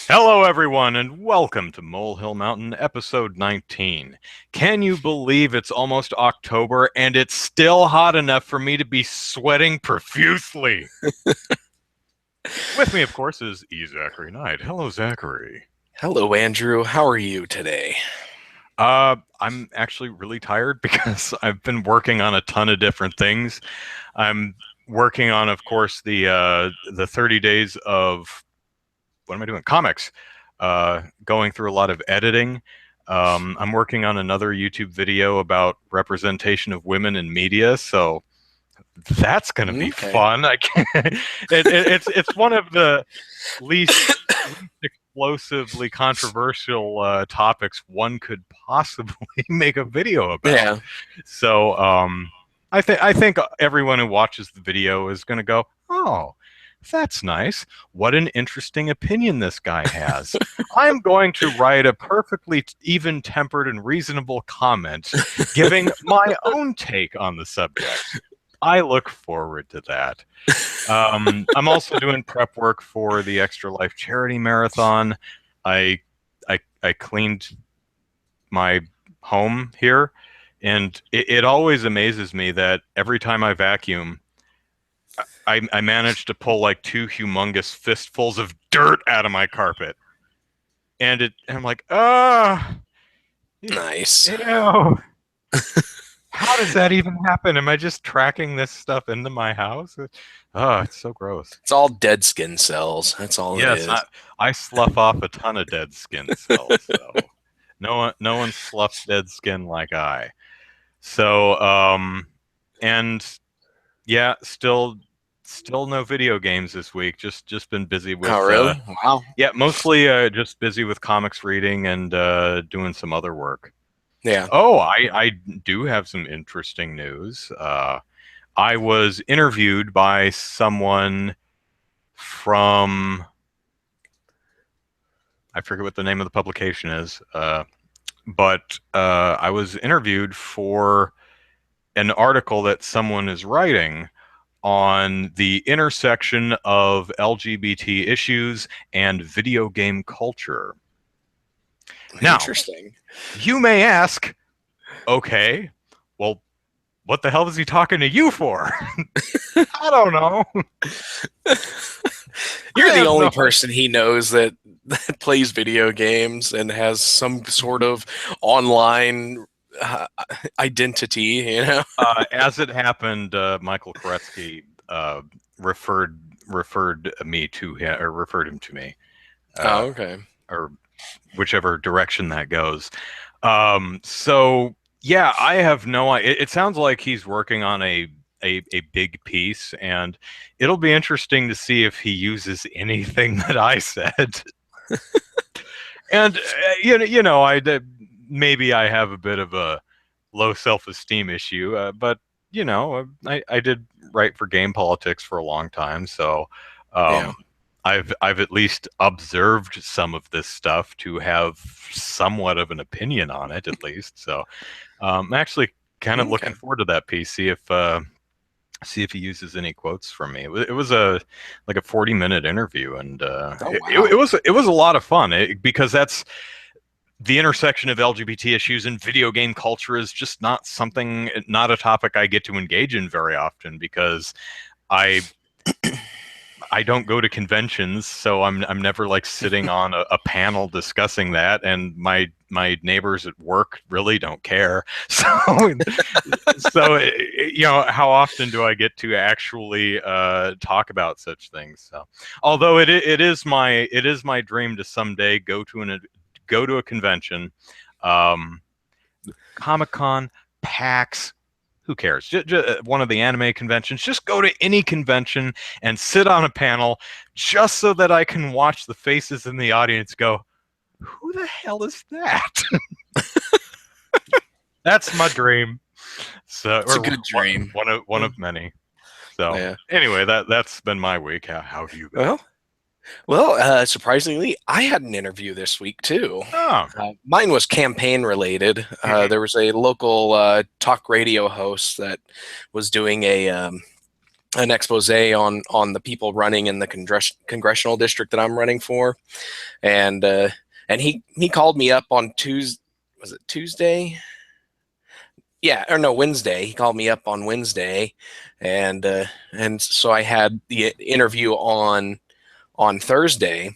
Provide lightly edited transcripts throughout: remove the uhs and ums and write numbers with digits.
Hello, everyone, and welcome to Molehill Mountain, episode 19. Can you believe it's almost October and it's still hot enough for me to be sweating profusely? With me, of course, is Zachary Knight. Hello, Zachary. Hello, Andrew. How are you today? I'm actually really tired because I've been working on a ton of different things. I'm working on, of course, the 30 days of what am I doing? Comics. Going through a lot of editing. I'm working on another YouTube video about representation of women in media, so that's going to be Okay. fun. I can't, it's one of the least explosively controversial topics one could possibly make a video about. Yeah. So I think everyone who watches the video is going to go, oh, that's nice. What an interesting opinion this guy has. I'm going to write a perfectly even tempered and reasonable comment giving my own take on the subject. I look forward to that. I'm also doing prep work for the Extra Life Charity Marathon. I I cleaned my home here, and it always amazes me that every time I vacuum, I managed to pull like two humongous fistfuls of dirt out of my carpet. And I'm like, Nice. ew. How does that even happen? Am I just tracking this stuff into my house? Oh, it's so gross. It's all dead skin cells. That's all it Yes, is. I slough off a ton of dead skin cells, so no one sloughs dead skin like I. So, and yeah, still no video games this week. Just been busy Oh, with really? Wow. yeah, mostly just busy with comics reading and doing some other work. Yeah. Oh, I do have some interesting news. I was interviewed by someone from I forget what the name of the publication is, but I was interviewed for an article that someone is writing on the intersection of LGBT issues and video game culture. Now, Interesting. you may ask, okay, well, what the hell is he talking to you for? I don't know. I You're the have only no. person he knows that plays video games and has some sort of online uh, identity, you know? As it happened, Michael Koretsky referred me to him or referred him to me, uh, Oh, okay. or whichever direction that goes. So yeah, I have no idea. It sounds like he's working on a big piece, and it'll be interesting to see if he uses anything that I said. And maybe I have a bit of a low self-esteem issue, but I did write for Game Politics for a long time, so Yeah. um, I've at least observed some of this stuff to have somewhat of an opinion on it, at least. So I'm actually kind of looking Okay. forward to that piece. See if he uses any quotes from me. It was a like a 40-minute interview, and Oh, it wow. was a lot of fun because that's the intersection of LGBT issues and video game culture is just not a topic I get to engage in very often because I I don't go to conventions, so I'm never like sitting on a panel discussing that, and my neighbors at work really don't care. So how often do I get to actually talk about such things? So, although it is my dream to someday go to a convention, um, Comic Con, PAX, who cares? One of the anime conventions. Just go to any convention and sit on a panel just so that I can watch the faces in the audience go, who the hell is that? That's my dream. So, It's a or good dream. one of many. So, Yeah. anyway, that's been my week. How have you been? Well, surprisingly, I had an interview this week too. Oh, Mine was campaign related. mhm. There was a local talk radio host that was doing an expose on the people running in the congressional district that I'm running for, and he called me up on Tuesday. Was it Tuesday? Yeah, or no, Wednesday. He called me up on Wednesday, and so I had the interview on Thursday.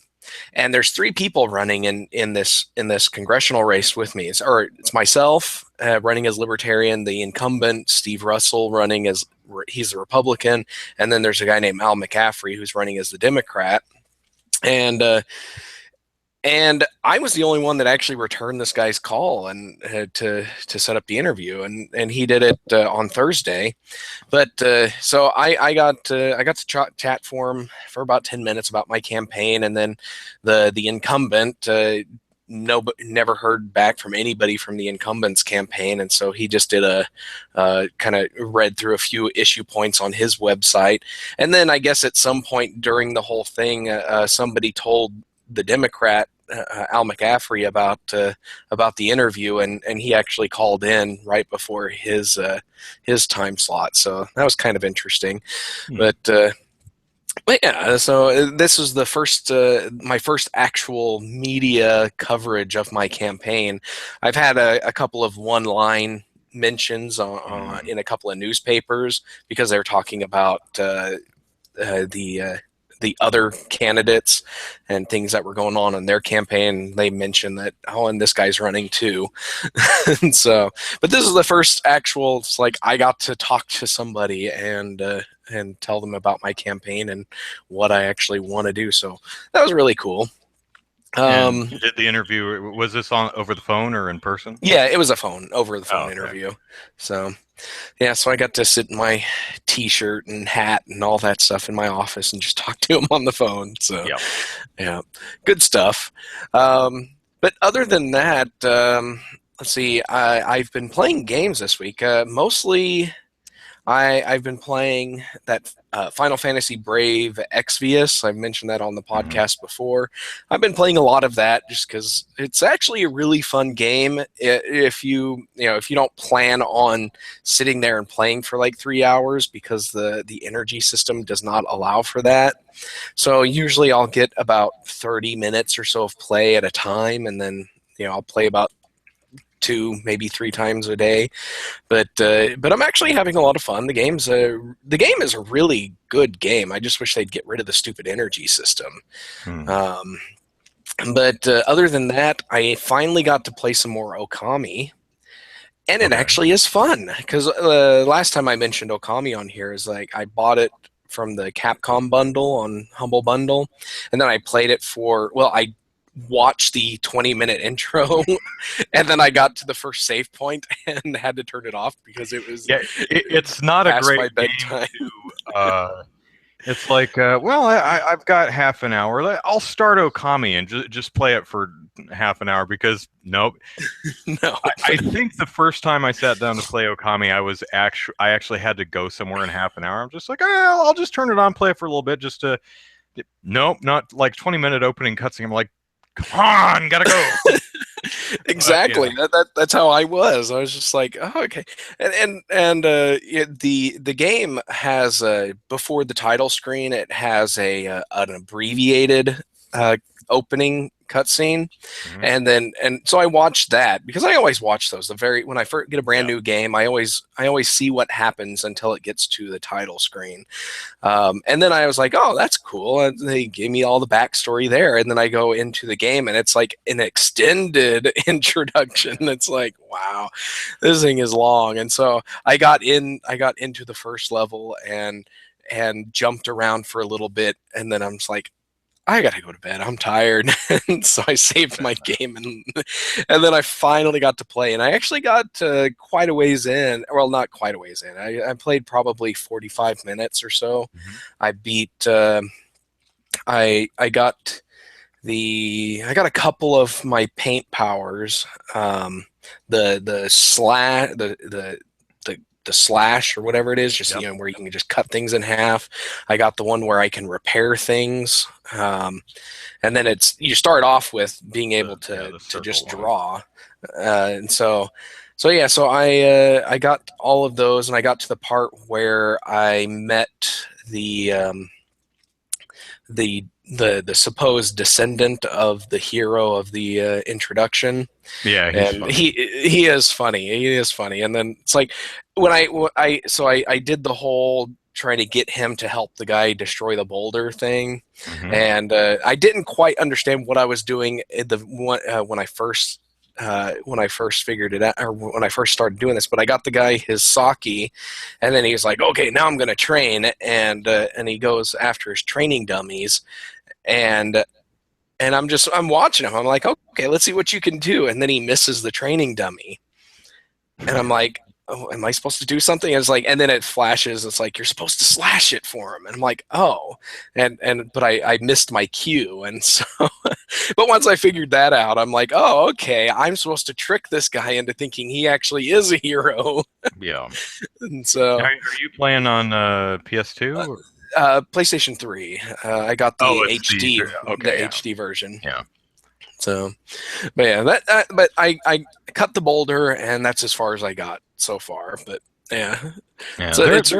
And there's three people running in this congressional race with me. It's myself running as Libertarian, the incumbent Steve Russell running as he's a Republican, and then there's a guy named Al McCaffrey who's running as the Democrat. And I was the only one that actually returned this guy's call and to set up the interview, and he did it on Thursday. But so I got to chat for him for about 10 minutes about my campaign, and then the incumbent never heard back from anybody from the incumbent's campaign, and so he just did a kind of read through a few issue points on his website, and then I guess at some point during the whole thing, somebody told the Democrat Al McCaffrey about the interview, and he actually called in right before his time slot. So that was kind of interesting. But yeah, so this was the first my first actual media coverage of my campaign. I've had a couple of one-line mentions in a couple of newspapers because they were talking about the other candidates and things that were going on in their campaign. They mentioned that, oh, and this guy's running too. And so, but this is the first actual, it's like I got to talk to somebody and tell them about my campaign and what I actually want to do. So that was really cool. And you did the interview. Was this on over the phone or in person? Yeah, it was a over the phone okay. interview. So yeah, so I got to sit in my T-shirt and hat and all that stuff in my office and just talk to him on the phone. So yeah, good stuff. But other than that, let's see. I've been playing games this week. Mostly, I've been playing that Final Fantasy Brave Exvius. I've mentioned that on the podcast before. I've been playing a lot of that just because it's actually a really fun game. If you don't plan on sitting there and playing for like 3 hours, because the energy system does not allow for that. So usually I'll get about 30 minutes or so of play at a time, and then I'll play about 2, maybe 3 times a day, but I'm actually having a lot of fun. The game is a really good game. I just wish they'd get rid of the stupid energy system. But other than that, I finally got to play some more Okami, and it actually is fun because last time I mentioned Okami on here is like I bought it from the Capcom bundle on Humble Bundle, and then I played it I watched the 20-minute intro and then I got to the first save point and had to turn it off because it was it's not a great my bedtime. It's like I've got half an hour. I'll start Okami and just play it for half an hour because nope. No, I think the first time I sat down to play Okami, I actually had to go somewhere in half an hour. I'm just like, I'll just turn it on, play it for a little bit, just to. Nope, not like 20-minute opening cutscene. I'm like, come on, gotta go. Exactly. That's how I was. I was just like, oh, okay. And the game has before the title screen, it has an abbreviated opening cutscene, and so I watched that because I always watch those. When I first get a brand new game, I always see what happens until it gets to the title screen, and then I was like, oh, that's cool. And they gave me all the backstory there, and then I go into the game, and it's like an extended introduction. It's like, wow, this thing is long. And so I got into the first level and jumped around for a little bit, and then I'm just like, I gotta go to bed. I'm tired. And so I saved my game, and then I finally got to play. And I actually got quite a ways in. Well, not quite a ways in. I played probably 45 minutes or so. I beat. I got a couple of my paint powers. The slash or whatever it is, just where you can just cut things in half. I got the one where I can repair things, and then you start off with being able to just draw, and so yeah, so I got all of those, and I got to the part where I met the the supposed descendant of the hero of the introduction, Yeah, he's and funny. he is funny. He is funny, and then it's like I did the whole trying to get him to help the guy destroy the boulder thing, Hmm. and I didn't quite understand what I was doing at the when I first figured it out, or when I first started doing this. But I got the guy his sake, and then he's like, "Okay, now I'm going to train," and he goes after his training dummies, and I'm watching him. I'm like, "Okay, let's see what you can do," and then he misses the training dummy, and I'm like, oh, am I supposed to do something? And it's like, and then it flashes. It's like you're supposed to slash it for him, and I'm like, oh, but I missed my cue, and so, but once I figured that out, I'm like, oh, okay, I'm supposed to trick this guy into thinking he actually is a hero, Yeah. and Are, so. are you playing on PS2? PlayStation 3. I got Oh, it's the the okay. Yeah. HD version. Yeah. So, but yeah, but I cut the boulder, and that's as far as I got so far. But yeah, Yeah. so it's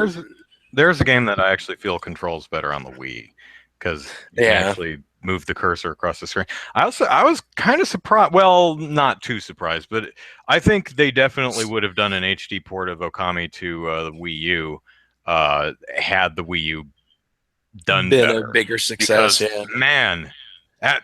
There's a game that I actually feel controls better on the Wii because you can yeah, actually move the cursor across the screen. I was kind of surprised. Well, not too surprised, but I think they definitely would have done an HD port of Okami to the Wii U had the Wii U done been a better. bigger success. Because Yeah, man, that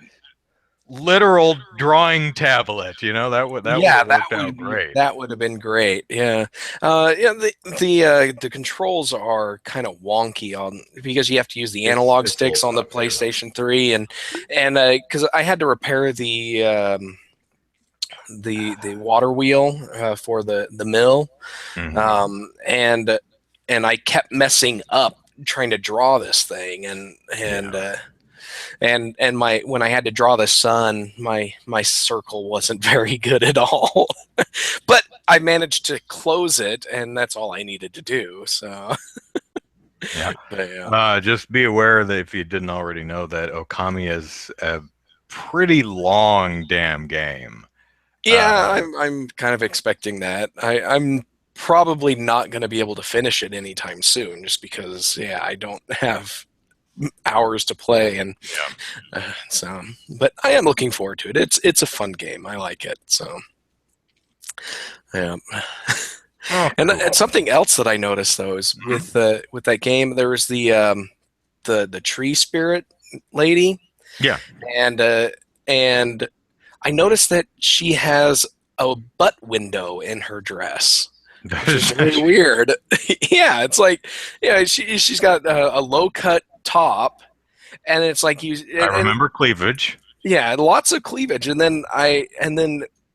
literal drawing tablet, that would yeah, have worked out great. that would have been great. Yeah, yeah. The controls are kind of wonky on because you have to use the analog It's a sticks little on the tough. PlayStation 3, and because I had to repair the water wheel for the mill, Hmm. and I kept messing up trying to draw this thing, Yeah. and my when I had to draw the sun, my circle wasn't very good at all, but I managed to close it, and that's all I needed to do. So, Yeah. but yeah. Just be aware that if you didn't already know that Okami is a pretty long damn game. Uh, Yeah, I'm kind of expecting that. I'm probably not going to be able to finish it anytime soon, just because yeah, I don't have hours to play, and yeah. so. But I am looking forward to it. It's a fun game. I like it. So yeah. Oh, And cool. something else that I noticed though is Mhm. with that game, there was the tree spirit lady, Yeah. and and I noticed that she has a butt window in her dress, That which is is very actually, weird. Yeah, it's like yeah, she's got a low cut top, and it's like you I and remember cleavage. yeah, lots of cleavage, and then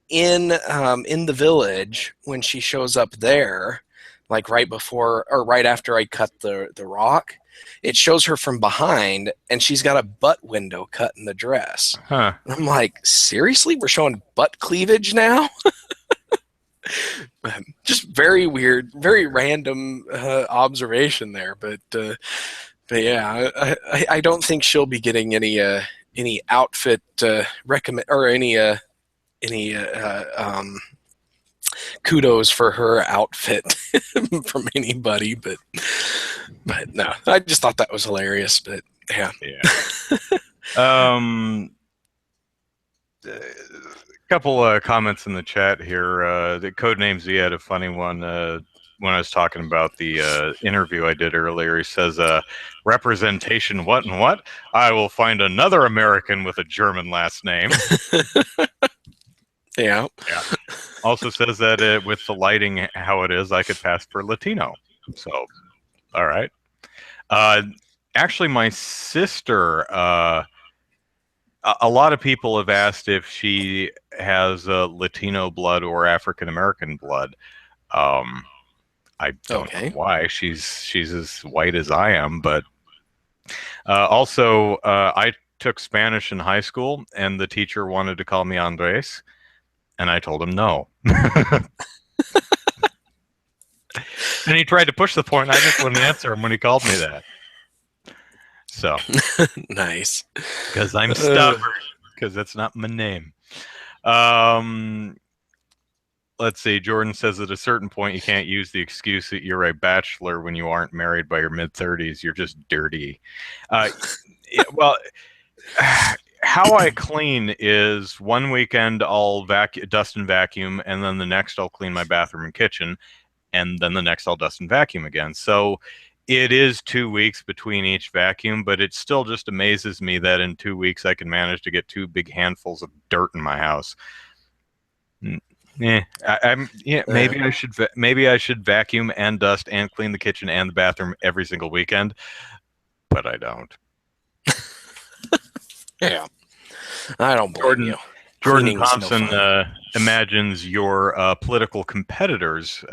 in the village when she shows up there, like right before or right after I cut the rock, it shows her from behind, and she's got a butt window cut in the dress. Huh. And I'm like, seriously, we're showing butt cleavage now? Just very weird, very random observation there, but yeah, I don't think she'll be getting any outfit recommend or any kudos for her outfit from anybody, but no, I just thought that was hilarious. But yeah, Yeah. Um, a couple comments in the chat here. The Codename Z had a funny one when I was talking about the interview I did earlier. He says, representation, what and what? I will find another American with a German last name. yeah, Yeah. Also says that with the lighting how it is, I could pass for Latino. So, all right. Uh, actually, my sister, a lot of people have asked if she has Latino blood or African American blood. Um, I don't know okay, why. She's as white as I am, but also I took Spanish in high school, and the teacher wanted to call me Andres, and I told him no. And he tried to push the point, and I just wouldn't answer him when he called me that. So, nice. because I'm Uh, stubborn, because that's not my name. Um, let's see. Jordan says at a certain point you can't use the excuse that you're a bachelor when you aren't married by your mid-30s. You're just dirty. Well, how I clean is one weekend I'll dust and vacuum, and then the next I'll clean my bathroom and kitchen, and then the next I'll dust and vacuum again. So it is 2 weeks between each vacuum, but it still just amazes me that in 2 weeks I can manage to get 2 big handfuls of dirt in my house. Maybe I should vacuum and dust and clean the kitchen and the bathroom every single weekend, but I don't. Yeah, I don't blame you. Jordan Thompson imagines your political competitors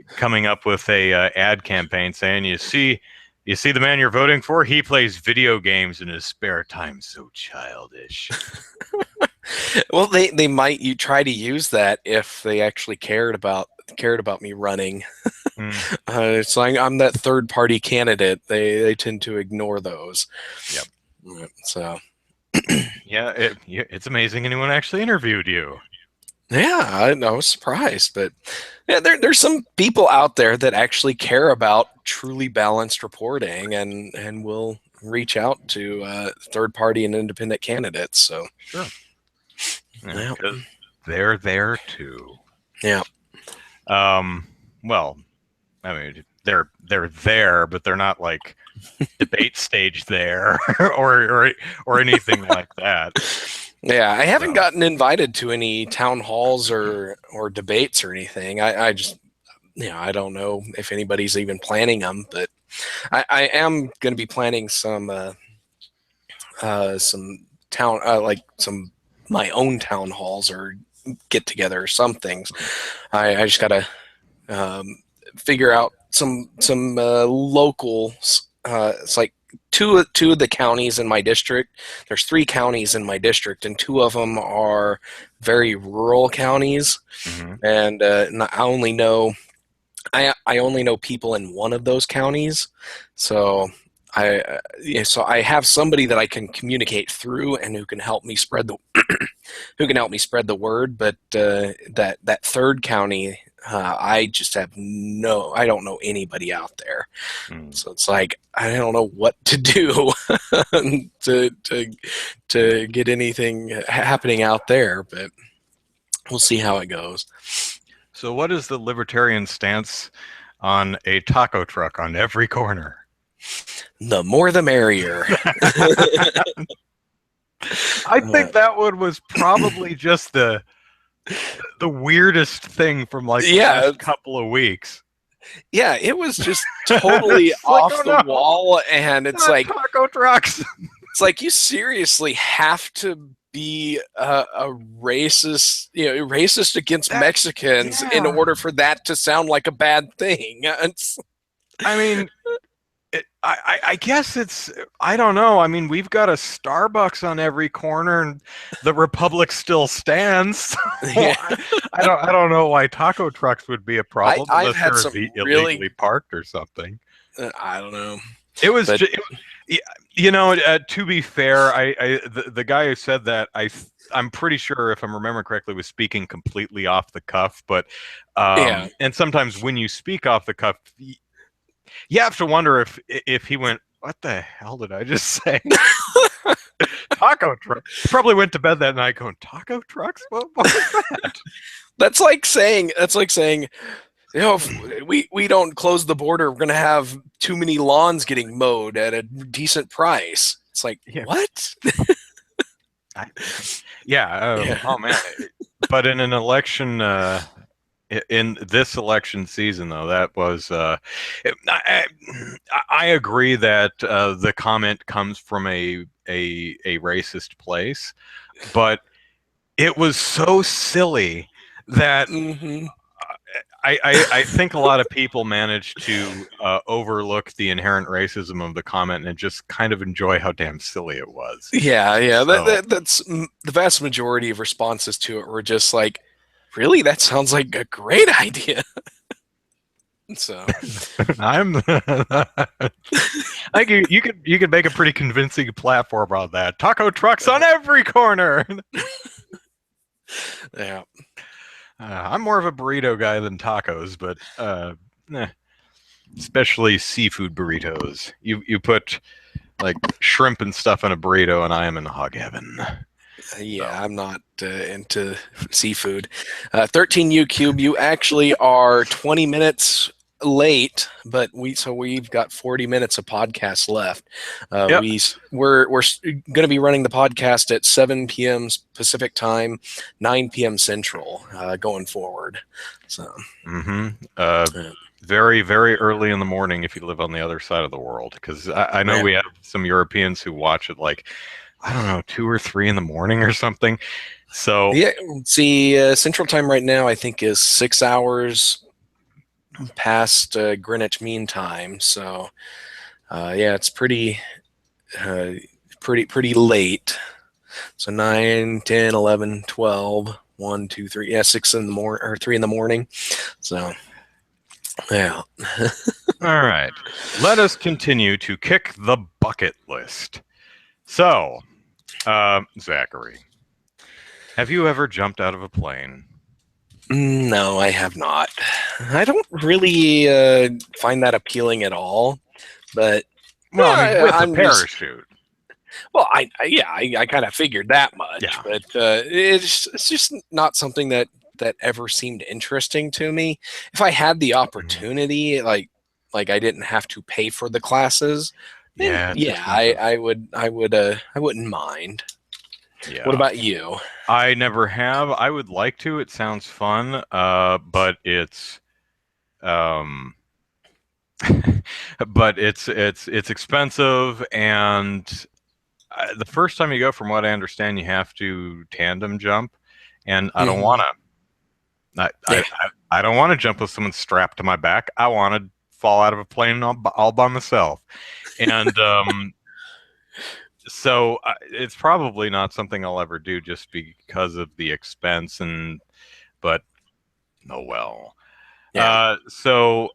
coming up with a ad campaign saying, you see the man you're voting for? He plays video games in his spare time. So childish. Well, they might try to use that if they actually cared about me running. It's like I'm that third party candidate. They tend to ignore those. Yep. So. Yeah, it's amazing anyone actually interviewed you. Yeah, I was surprised, but yeah, there's some people out there that actually care about truly balanced reporting and will reach out to third party and independent candidates. So sure, yeah, because they're there too. Yeah. Well, I mean, they're there, but they're not like debate stage there or anything like that. Yeah, I haven't gotten invited to any town halls or debates or anything. I just, I don't know if anybody's even planning them, but I am going to be planning some town like some my own town halls or get together or some things. I just got to figure out some locals. It's like two of the counties in my district. There's 3 counties in my district, and 2 of them are very rural counties. And I only know people in one of those counties. So I have somebody that I can communicate through and who can help me spread the word. But that third county, I just have I don't know anybody out there. So it's like I don't know what to do to get anything happening out there, but we'll see how it goes. So what is the libertarian stance on a taco truck on every corner? The more the merrier. I think that one was probably just the weirdest thing from like the last couple of weeks. Yeah, it was just totally off the wall, and it's like taco trucks. It's like you seriously have to be a racist, racist against Mexicans in order for that to sound like a bad thing. I mean, I guess it's, I don't know. I mean, we've got a Starbucks on every corner, and the Republic still stands. So I don't know why taco trucks would be a problem I've had unless they're illegally parked or something. I don't know. It was, to be fair, the guy who said that, I'm pretty sure, if I'm remembering correctly, was speaking completely off the cuff. But and sometimes when you speak off the cuff, you have to wonder if he went, what the hell did I just say? Taco truck. Probably went to bed that night going, taco trucks? What was that? That's like saying, if we don't close the border, we're going to have too many lawns getting mowed at a decent price. It's like, what? Oh man. But in an election, in this election season, though, that was I agree that the comment comes from a racist place, but it was so silly that I think a lot of people managed to overlook the inherent racism of the comment and just kind of enjoy how damn silly it was. Yeah. So, that's the vast majority of responses to it were just like, really? That sounds like a great idea. So I think you could make a pretty convincing platform on that. Taco trucks on every corner. Yeah. I'm more of a burrito guy than tacos, but eh, especially seafood burritos. You put like shrimp and stuff in a burrito, and I am in hog heaven. So, Yeah, I'm not into seafood. 13U Cube, you actually are 20 minutes late, but we've got 40 minutes of podcast left. yep. We're going to be running the podcast at 7 p.m. Pacific time, 9 p.m. Central, going forward. So, Mm-hmm. uh, Very, very early in the morning if you live on the other side of the world, because I know yeah, we have some Europeans who watch it like, I don't know, 2 or 3 in the morning or something. So, yeah. See, Central time right now, I think is 6 hours past Greenwich Mean Time. So, yeah, it's uh, pretty late. So 9, 10, 11, 12, 1, 2, 3, yeah, 6 in the morning or 3 in the morning. So yeah. all right, let us continue to kick the bucket list. So, Zachary, have you ever jumped out of a plane? No, I have not. I don't really find that appealing at all. But Well, I mean, with a I'm just parachute. well, I kind of figured that much, Yeah. but it's just not something that ever seemed interesting to me. If I had the Mhm. opportunity, like I didn't have to pay for the classes, then Yeah, it's yeah, expensive. I wouldn't mind. What Yeah. about you? I never have. I would like to. It sounds fun, but um, it's expensive, and the first time you go, from what I understand, you have to tandem jump, and I don't want Hmm. to. Yeah, I don't want to jump with someone strapped to my back. I want to fall out of a plane all by myself, and so it's probably not something I'll ever do just because of the expense and. But oh well. yeah, So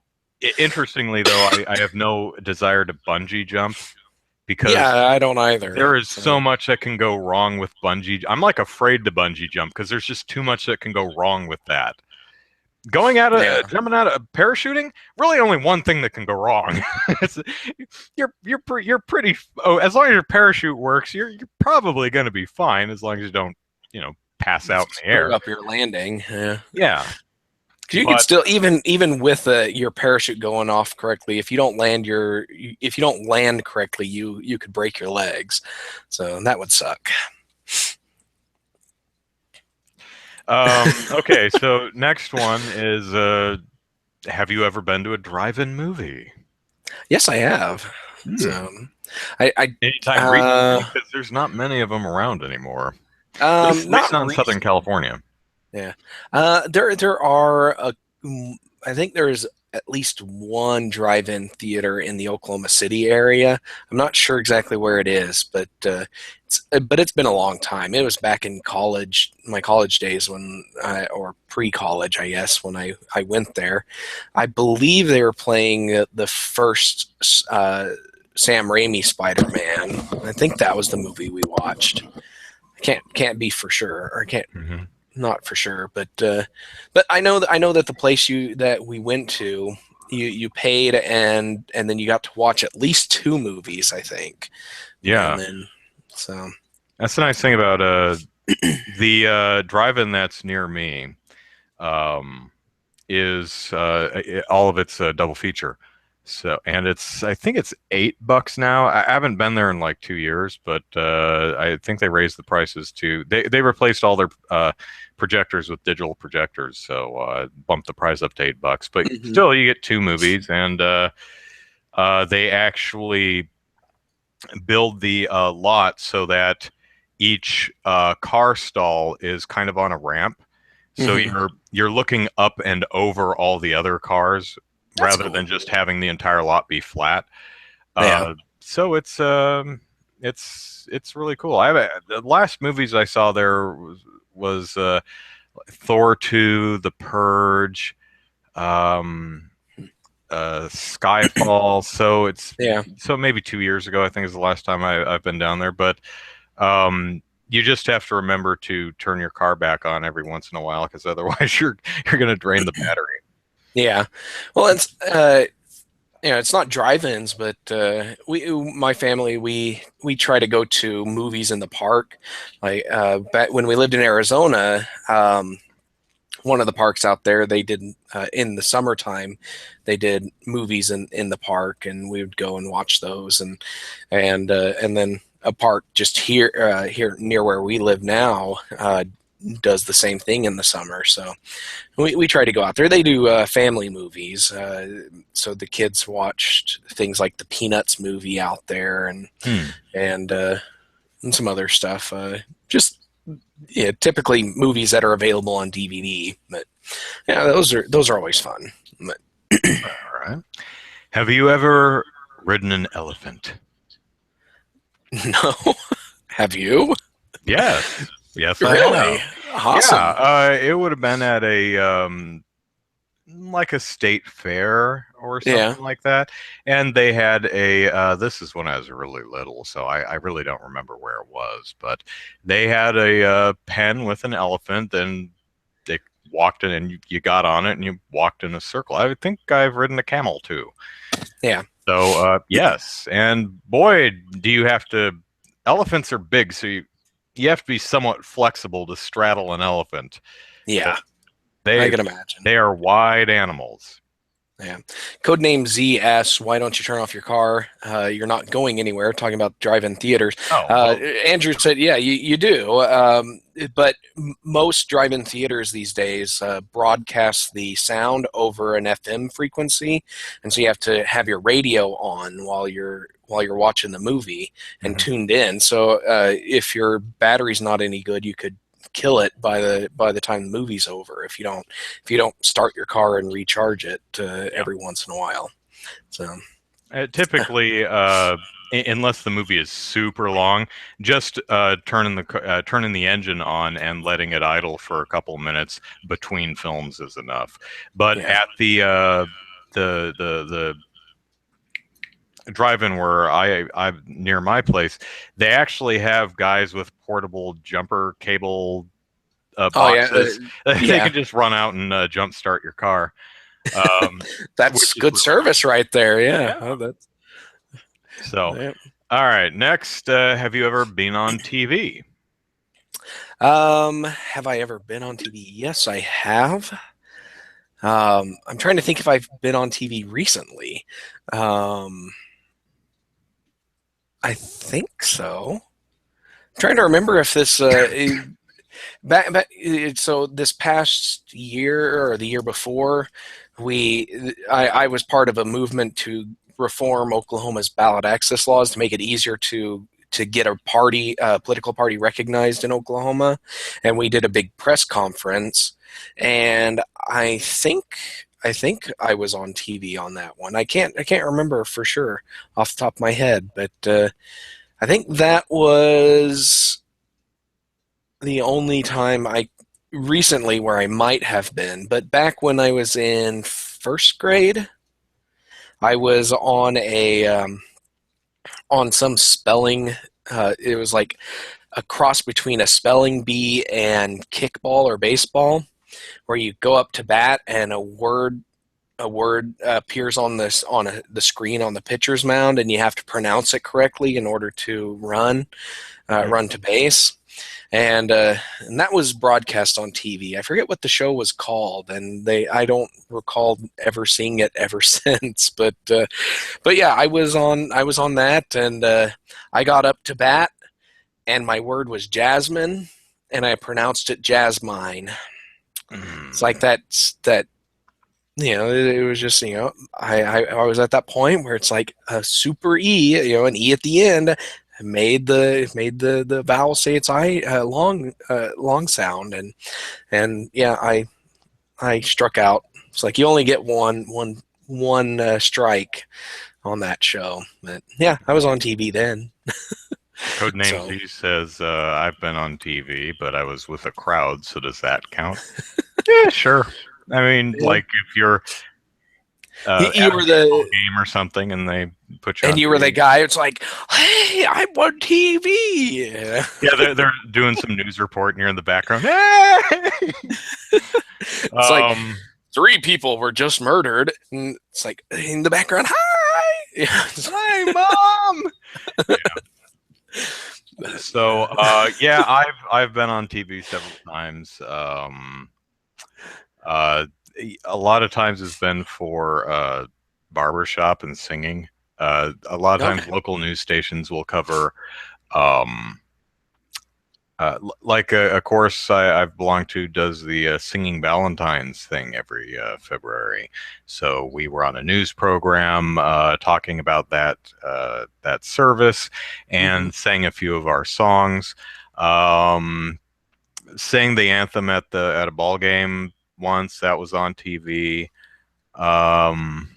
interestingly, though, I have no desire to bungee jump because yeah. I don't either. there is So so much that can go wrong with bungee. I'm like afraid to bungee jump because there's just too much that can go wrong with that. yeah, Jumping out of parachuting, really only one thing that can go wrong. it's, you're pretty. Oh, as long as your parachute works, you're probably going to be fine as long as you don't, pass out in the screw air. up your landing. Yeah. Yeah, 'Cause you could but still even with your parachute going off correctly, if you don't land correctly, you could break your legs, so that would suck. Okay, so next one is have you ever been to a drive-in movie? Yes, I have. Hmm. So I Anytime recently, because there's not many of them around anymore. At not least not in Southern recent. California. Yeah. There are I think there's at least one drive-in theater in the Oklahoma City area. I'm not sure exactly where it is, but it's been a long time. It was back in college, my college days or pre-college, I guess, when I went there. I believe they were playing the first Sam Raimi Spider-Man. I think that was the movie we watched. Can't be for sure, or can't Hmm. not for sure, but I know that the place you that we went to, you paid and then you got to watch at least two movies, I think, and Yeah, then so that's the nice thing about the drive-in that's near me. Um, is all of its double feature. So, and I think it's $8 now. I haven't been there in like 2 years, but I think they raised the prices to. They replaced all their projectors with digital projectors, so bumped the price up to $8. But mhm. still, you get two movies, and they actually build the lot so that each car stall is kind of on a ramp. So Mhm. you're looking up and over all the other cars That's rather cool. than just having the entire lot be flat. Yeah. So it's really cool. The last movies I saw there was Thor 2, The Purge, um, Skyfall. Yeah. So maybe 2 years ago, I think is the last time I've been down there. But um, You just have to remember to turn your car back on every once in a while, because otherwise you're going to drain the battery. Yeah. Well, it's it's not drive-ins, but my family, we try to go to movies in the park. Like back when we lived in Arizona, one of the parks out there, they did in the summertime, they did movies in the park, and we would go and watch those, and then a park just here near where we live now does the same thing in the summer. So we try to go out there. They do family movies, so the kids watched things like the Peanuts movie out there, and and some other stuff. Just yeah, typically movies that are available on DVD. But yeah, those are always fun. But, All right. Have you ever ridden an elephant? no, have you? Yes. Yes, I Really? have. Awesome. Yeah, it would have been at a like a state fair or Yeah, something like that. And they had a this is when I was really little, so I really don't remember where it was, but they had a pen with an elephant, and they walked in, and you got on it and you walked in a circle. I think I've ridden a camel too. yeah, So yes, and boy, do you have to. Elephants are big, so you have to be somewhat flexible to straddle an elephant. yeah. I They can imagine. they are wide animals. Yeah. Codename ZS. Why don't you turn off your car? You're not going anywhere. Talking about drive-in theaters. Oh well, Andrew said, "Yeah, you do." But most drive-in theaters these days broadcast the sound over an FM frequency, and so you have to have your radio on while you're watching the movie and mhm. tuned in. So if your battery's not any good, you could kill it by the time the movie's over if you don't start your car and recharge it Yeah. every once in a while. So Typically, unless the movie is super long, just turning the engine on and letting it idle for a couple minutes between films is enough. But yeah. at the drive-in where I'm near my place, they actually have guys with portable jumper cable Oh yeah. boxes. They Yeah. can just run out and jump start your car, um, That's which is good really service right there. Yeah. yeah. Oh, that's So, yeah. all right. Next, have you ever been on TV? Have I ever been on TV? Yes, I have. I'm trying to think if I've been on TV recently. Um, I think so. I'm trying to remember if this back so this past year or the year before, I was part of a movement to reform Oklahoma's ballot access laws to make it easier to get a political party recognized in Oklahoma, and we did a big press conference, and I think I was on TV on that one. I can't remember for sure off the top of my head, but I think that was the only time I recently where I might have been. But back when I was in first grade, I was on some spelling. It was like a cross between a spelling bee and kickball or baseball, where you go up to bat and a word appears on the screen on the pitcher's mound, and you have to pronounce it correctly in order to run to base. And that was broadcast on TV. I forget what the show was called, and I don't recall ever seeing it ever since. But yeah, I was on that, and I got up to bat, and my word was Jasmine, and I pronounced it Jasmine. It's like Mm. that. It was just I was at that point where it's like a super E, an E at the end made the vowel say its I long sound, and yeah, I struck out. It's like you only get one strike on that show, but yeah, I was on TV then. Codename So Z says I've been on TV, but I was with a crowd. So does that count? Yeah, sure. I mean, yeah, like if you're You at a were baseball the game or something, and they put you and on you were the TV. guy. It's like, hey, I'm on TV. Yeah. Yeah, they're doing some news report, and you're in the background. Hey! It's like Um, 3 people were just murdered. And it's like in the background, hi. Yeah. Hi, mom. So, yeah, I've been on TV several times. Uh, a lot of times it's been for barbershop and singing. A lot of times Okay. local news stations will cover, um, like a course I've belonged to does the Singing Valentine's thing every February. So we were on a news program talking about that service Hmm. and sang a few of our songs. Um, Sang the anthem at a ball game once. That was on TV. Um,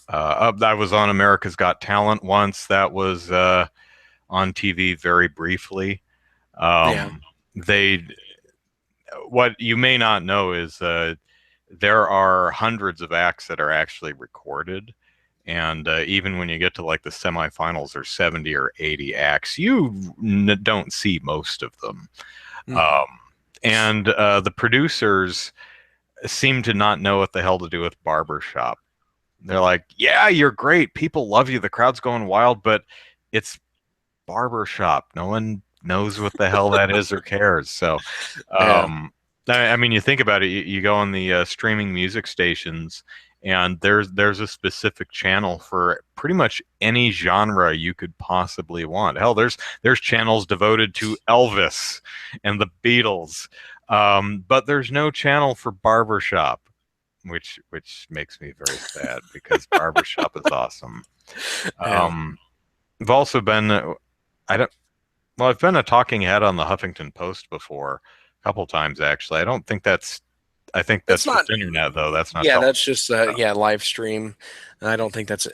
I was on America's Got Talent once. That was on TV very briefly. Yeah. They What you may not know is there are hundreds of acts that are actually recorded. And even when you get to like the semifinals, there's 70 or 80 acts. You don't see most of them. Hmm. Um, and the producers seem to not know what the hell to do with barbershop. They're like, yeah, you're great. People love you. The crowd's going wild, but it's barbershop. No one knows what the hell that is or cares. So, Yeah. um, I mean, you think about it. You go on the streaming music stations, and there's a specific channel for pretty much any genre you could possibly want. Hell, there's channels devoted to Elvis and the Beatles, but there's no channel for barbershop, which makes me very sad because barbershop is awesome. Yeah. Um, I've also been I don't well, I've been a talking head on the Huffington Post before, a couple times actually. I think That's that's not. just internet though. That's not Yeah, television that's just stuff. yeah, live stream. I don't think that's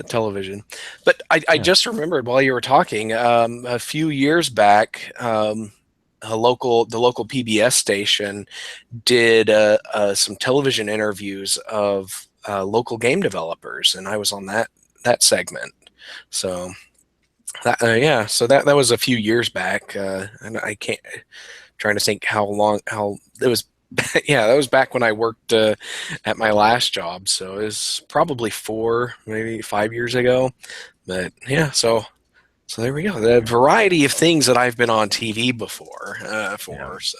television. But I Yeah. just remembered while you were talking, a few years back, the local PBS station did some television interviews of local game developers, and I was on that segment. So yeah, so that was a few years back, and I can't trying to think how it was. Yeah, that was back when I worked at my last job, so it was probably 4, maybe 5 years ago. But yeah, so there we go. The variety of things that I've been on TV before Yeah. for. So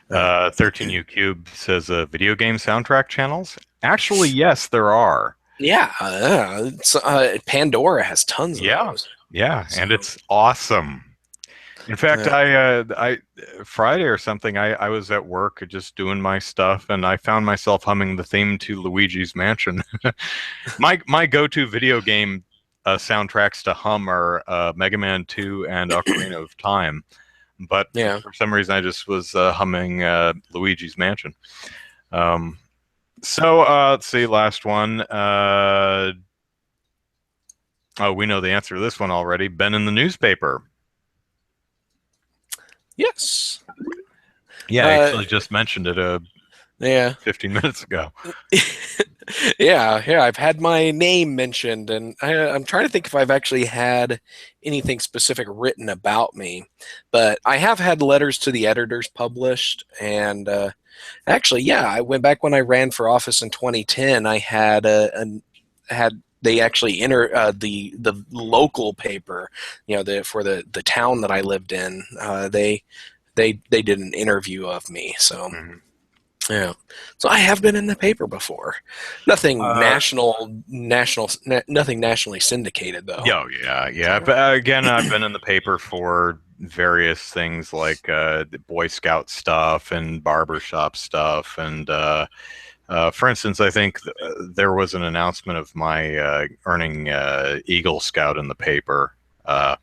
yeah. 13U Cube says video game soundtrack channels. Actually, yes, there are. Yeah, Pandora has tons of Yeah. those. Yeah, So and it's awesome. In fact, yeah, I Friday or something, I was at work just doing my stuff, and I found myself humming the theme to Luigi's Mansion. My go-to video game soundtracks to hum are Mega Man 2 and Ocarina of Time, but yeah. for some reason I just was humming Luigi's Mansion. Um, let's see, last one. Oh, we know the answer to this one already. Been in the newspaper. Yes. Yeah, I Uh, actually just mentioned it yeah. 15 minutes ago. Yeah. I've had my name mentioned, and I'm trying to think if I've actually had anything specific written about me. But I have had letters to the editors published, and actually, yeah, I went back when I ran for office in 2010. I had had they actually enter the local paper, for the town that I lived in. They did an interview of me, so. Mhm. Yeah. So I have been in the paper before. Uh, Nothing nationally syndicated though. yeah. But again, I've been in the paper for various things like the Boy Scout stuff and barbershop stuff. And for instance, I think there was an announcement of my earning Eagle Scout in the paper. Uh,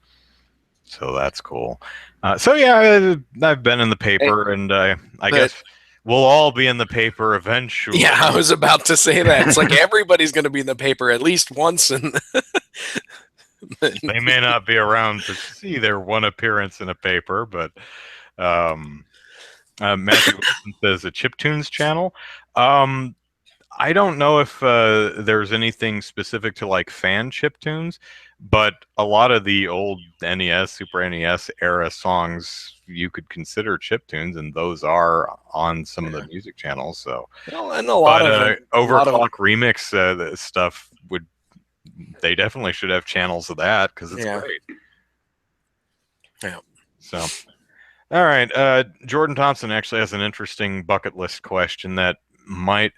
so that's cool. So yeah, I've been in the Eh, paper, and I But guess we'll all be in the paper eventually. yeah, I was about to say that. It's like everybody's going to be in the paper at least once and They may not be around to see their one appearance in a paper, but um, Matthew Wilson says a chiptunes channel. Um, I don't know if there's anything specific to like fan chiptunes, but a lot of the old NES, Super NES era songs you could consider chiptunes, and those are on some of the Yeah. music channels. So, Well, and but a lot of overclock remix the stuff would they definitely should have channels of that because it's yeah, great. yeah. So, all right, Jordan Thompson actually has an interesting bucket list question that might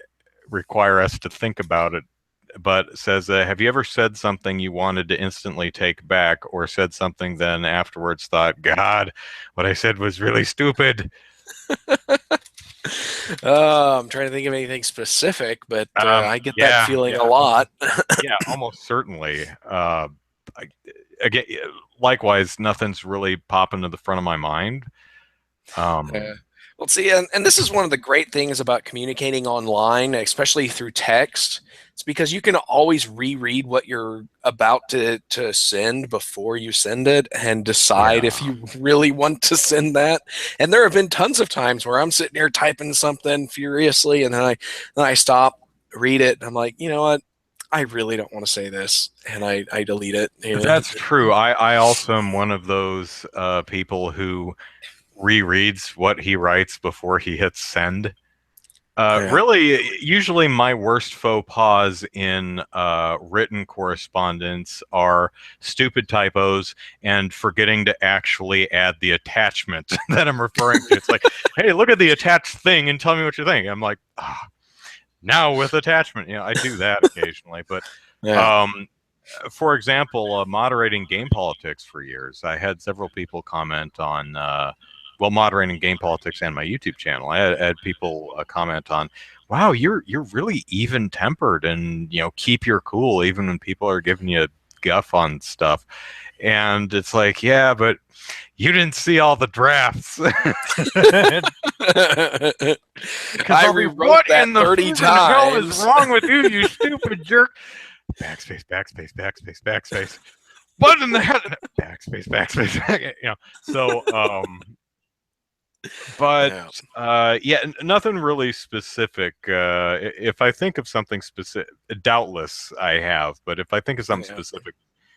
require us to think about it, but says, have you ever said something you wanted to instantly take back, or said something then afterwards thought, God, what I said was really stupid? I'm trying to think of anything specific, but I get that Yeah, feeling a yeah, lot. yeah, almost certainly. I, again, likewise, nothing's really popping to the front of my mind. Uh, Um, well, see, and this is one of the great things about communicating online, especially through text. It's because you can always reread what you're about to send before you send it and decide if yeah, you really want to send that. And there have been tons of times where I'm sitting here typing something furiously, and then I stop, read it, and I'm like, you know what? I really don't want to say this, and I delete it. that's true. I also am one of those people who rereads what he writes before he hits send. Yeah. Really, usually my worst faux pas in written correspondence are stupid typos and forgetting to actually add the attachment that I'm referring to. It's like, hey, look at the attached thing and tell me what you think. I'm like, now with attachment. I do that occasionally, but Yeah. um, for example, moderating game politics for years, I had several people comment on, well, moderating game politics and my YouTube channel. I had people comment on, "Wow, you're really even tempered, and keep your cool even when people are giving you guff on stuff." And it's like, yeah, but you didn't see all the drafts. Because I I'll be, rewrote what that in the 30 friggin' hell is times. wrong with you, you stupid jerk? Backspace, backspace, backspace, backspace. What in the hell? Backspace, backspace. So, but Yeah. yeah, nothing really specific. If I think of something specific, doubtless I have. But if I think of something Yeah. specific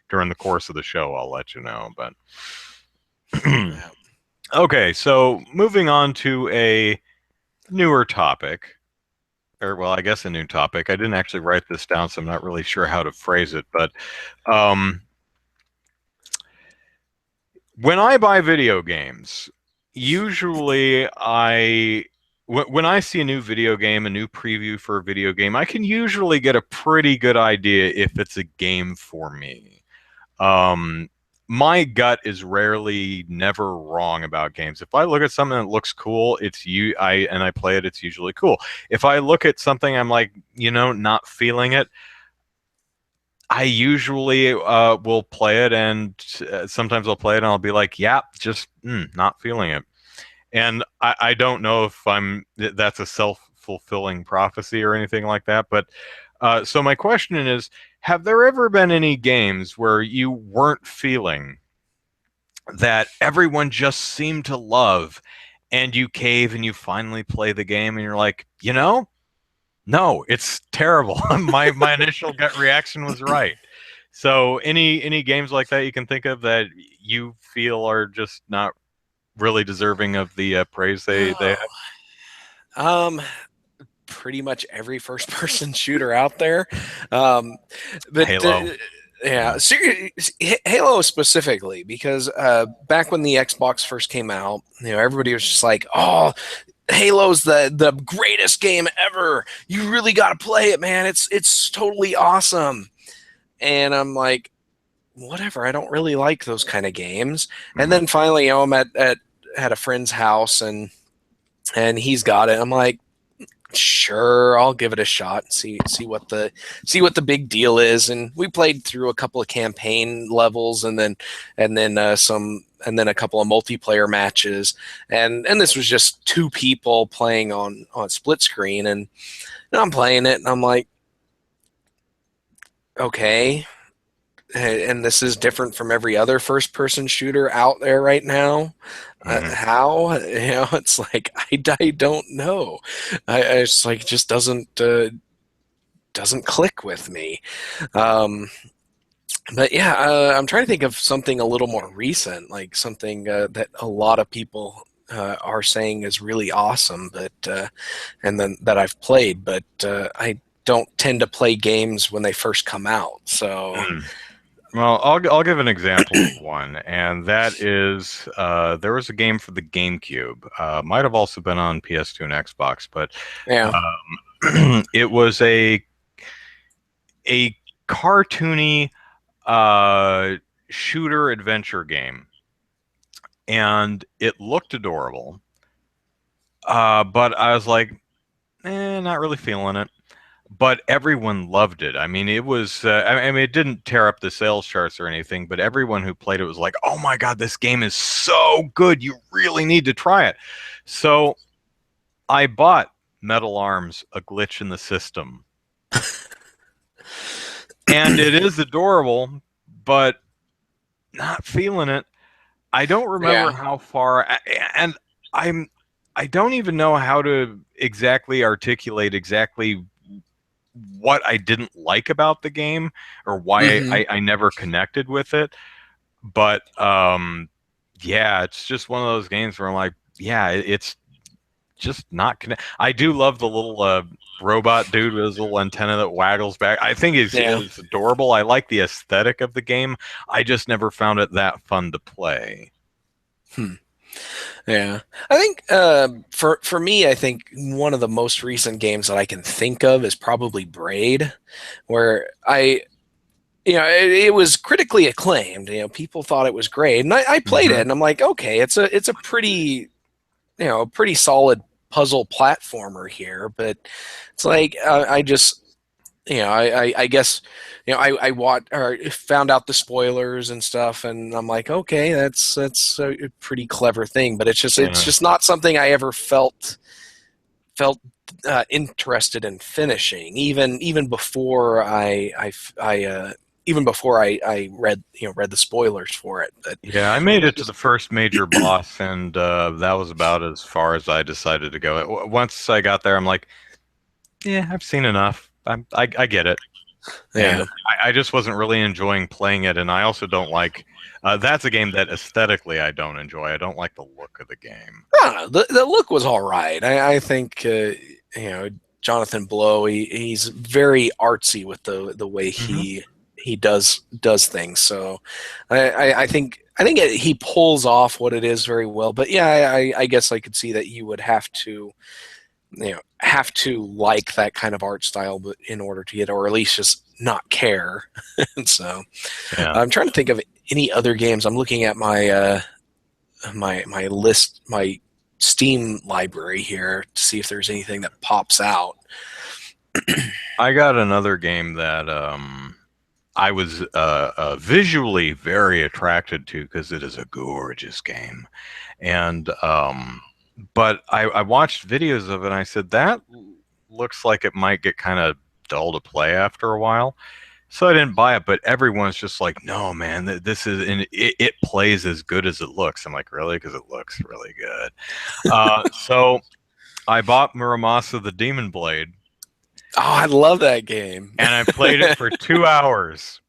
during the course of the show, I'll let you know. But Yeah. okay, so moving on to a newer topic. Or, well, I guess a new topic. I didn't actually write this down, so I'm not really sure how to phrase it. But um, when I buy video games, usually when I see a new video game, a new preview for a video game, I can usually get a pretty good idea if it's a game for me. Um, my gut is rarely never wrong about games. If I look at something that looks cool, and I play it, it's usually cool. If I look at something I'm like, not feeling it, I usually will play it, and sometimes I'll play it and I'll be like, yeah, just not feeling it. And I don't know if that's a self-fulfilling prophecy or anything like that. But so my question is, have there ever been any games where you weren't feeling that everyone just seemed to love, and you cave and you finally play the game and you're like, no, it's terrible. My initial gut reaction was right. So any games like that you can think of that you feel are just not really deserving of the praise they Oh. have? Um, pretty much every first person shooter out there. Um, but Halo. yeah, Yeah. Halo specifically, because back when the Xbox first came out, everybody was just like, "Oh, Halo's the greatest game ever. You really got to play it, man. It's totally awesome." And I'm like, whatever. I don't really like those kind of games. And Mhm. then finally, I'm at a friend's house, and he's got it. I'm like, sure, I'll give it a shot and see what the big deal is. And we played through a couple of campaign levels, and then a couple of multiplayer matches, and this was just two people playing on split screen, and I'm playing it and I'm like, okay, and this is different from every other first person shooter out there right now. Mhm. How it's like I don't know. I it's like, it just doesn't doesn't click with me. Um, but yeah, I'm trying to think of something a little more recent, like something that a lot of people are saying is really awesome, but and then that I've played, but I don't tend to play games when they first come out. So Hmm. Well, I'll give an example of one, and that is there was a game for the GameCube. Might have also been on PS2 and Xbox, but yeah. it was a cartoony uh, shooter adventure game, and it looked adorable. But I was like, not really feeling it. But everyone loved it. I mean, it was, I mean, it didn't tear up the sales charts or anything, but everyone who played it was like, oh my God, this game is so good. You really need to try it. So I bought Metal Arms, A Glitch in the System. And it is adorable, but not feeling it. I don't remember Yeah. how far, and I'm, I don't even know how to exactly articulate exactly what I didn't like about the game or why Hmm. I never connected with it. But yeah, it's just one of those games where I'm like, yeah, it's just not connect. I do love the little robot dude with his little antenna that waggles back. I think Yeah. it's adorable. I like the aesthetic of the game. I just never found it that fun to play. Hmm. Yeah, I think for me, I think one of the most recent games that I can think of is probably Braid, where it was critically acclaimed. People thought it was great, and I played it, Hmm. and I'm like, okay, it's a pretty pretty solid puzzle platformer here, but it's like I just I guess, I watched or found out the spoilers and stuff, and I'm like, okay, that's a pretty clever thing, but it's Yeah. just not something I ever felt interested in finishing, even before even before I read the spoilers for it. But Yeah, I made it's it to just the first major boss, and that was about as far as I decided to go. Once I got there, I'm like, yeah, I've seen enough. I get it. And yeah. I just wasn't really enjoying playing it, and I also don't like. That's a game that aesthetically I don't enjoy. I don't like the look of the game. I don't know. The look was all right. I think you know Jonathan Blow. He's very artsy with the way Hmm. he does things. So I think he pulls off what it is very well. But yeah, I guess I could see that you would have to like that kind of art style, but in order to get, or at least just not care. And so Yeah. I'm trying to think of any other games. I'm looking at my list, my Steam library here to see if there's anything that pops out. I got another game that I was visually very attracted to because it is a gorgeous game. And but I watched videos of it and I said that looks like it might get kind of dull to play after a while. So I didn't buy it, but everyone's just like, "No, man, this is and it plays as good as it looks." I'm like, "Really?" Because it looks really good. So I bought Muramasa the Demon Blade, Oh, I love that game. and I played it for 2 hours.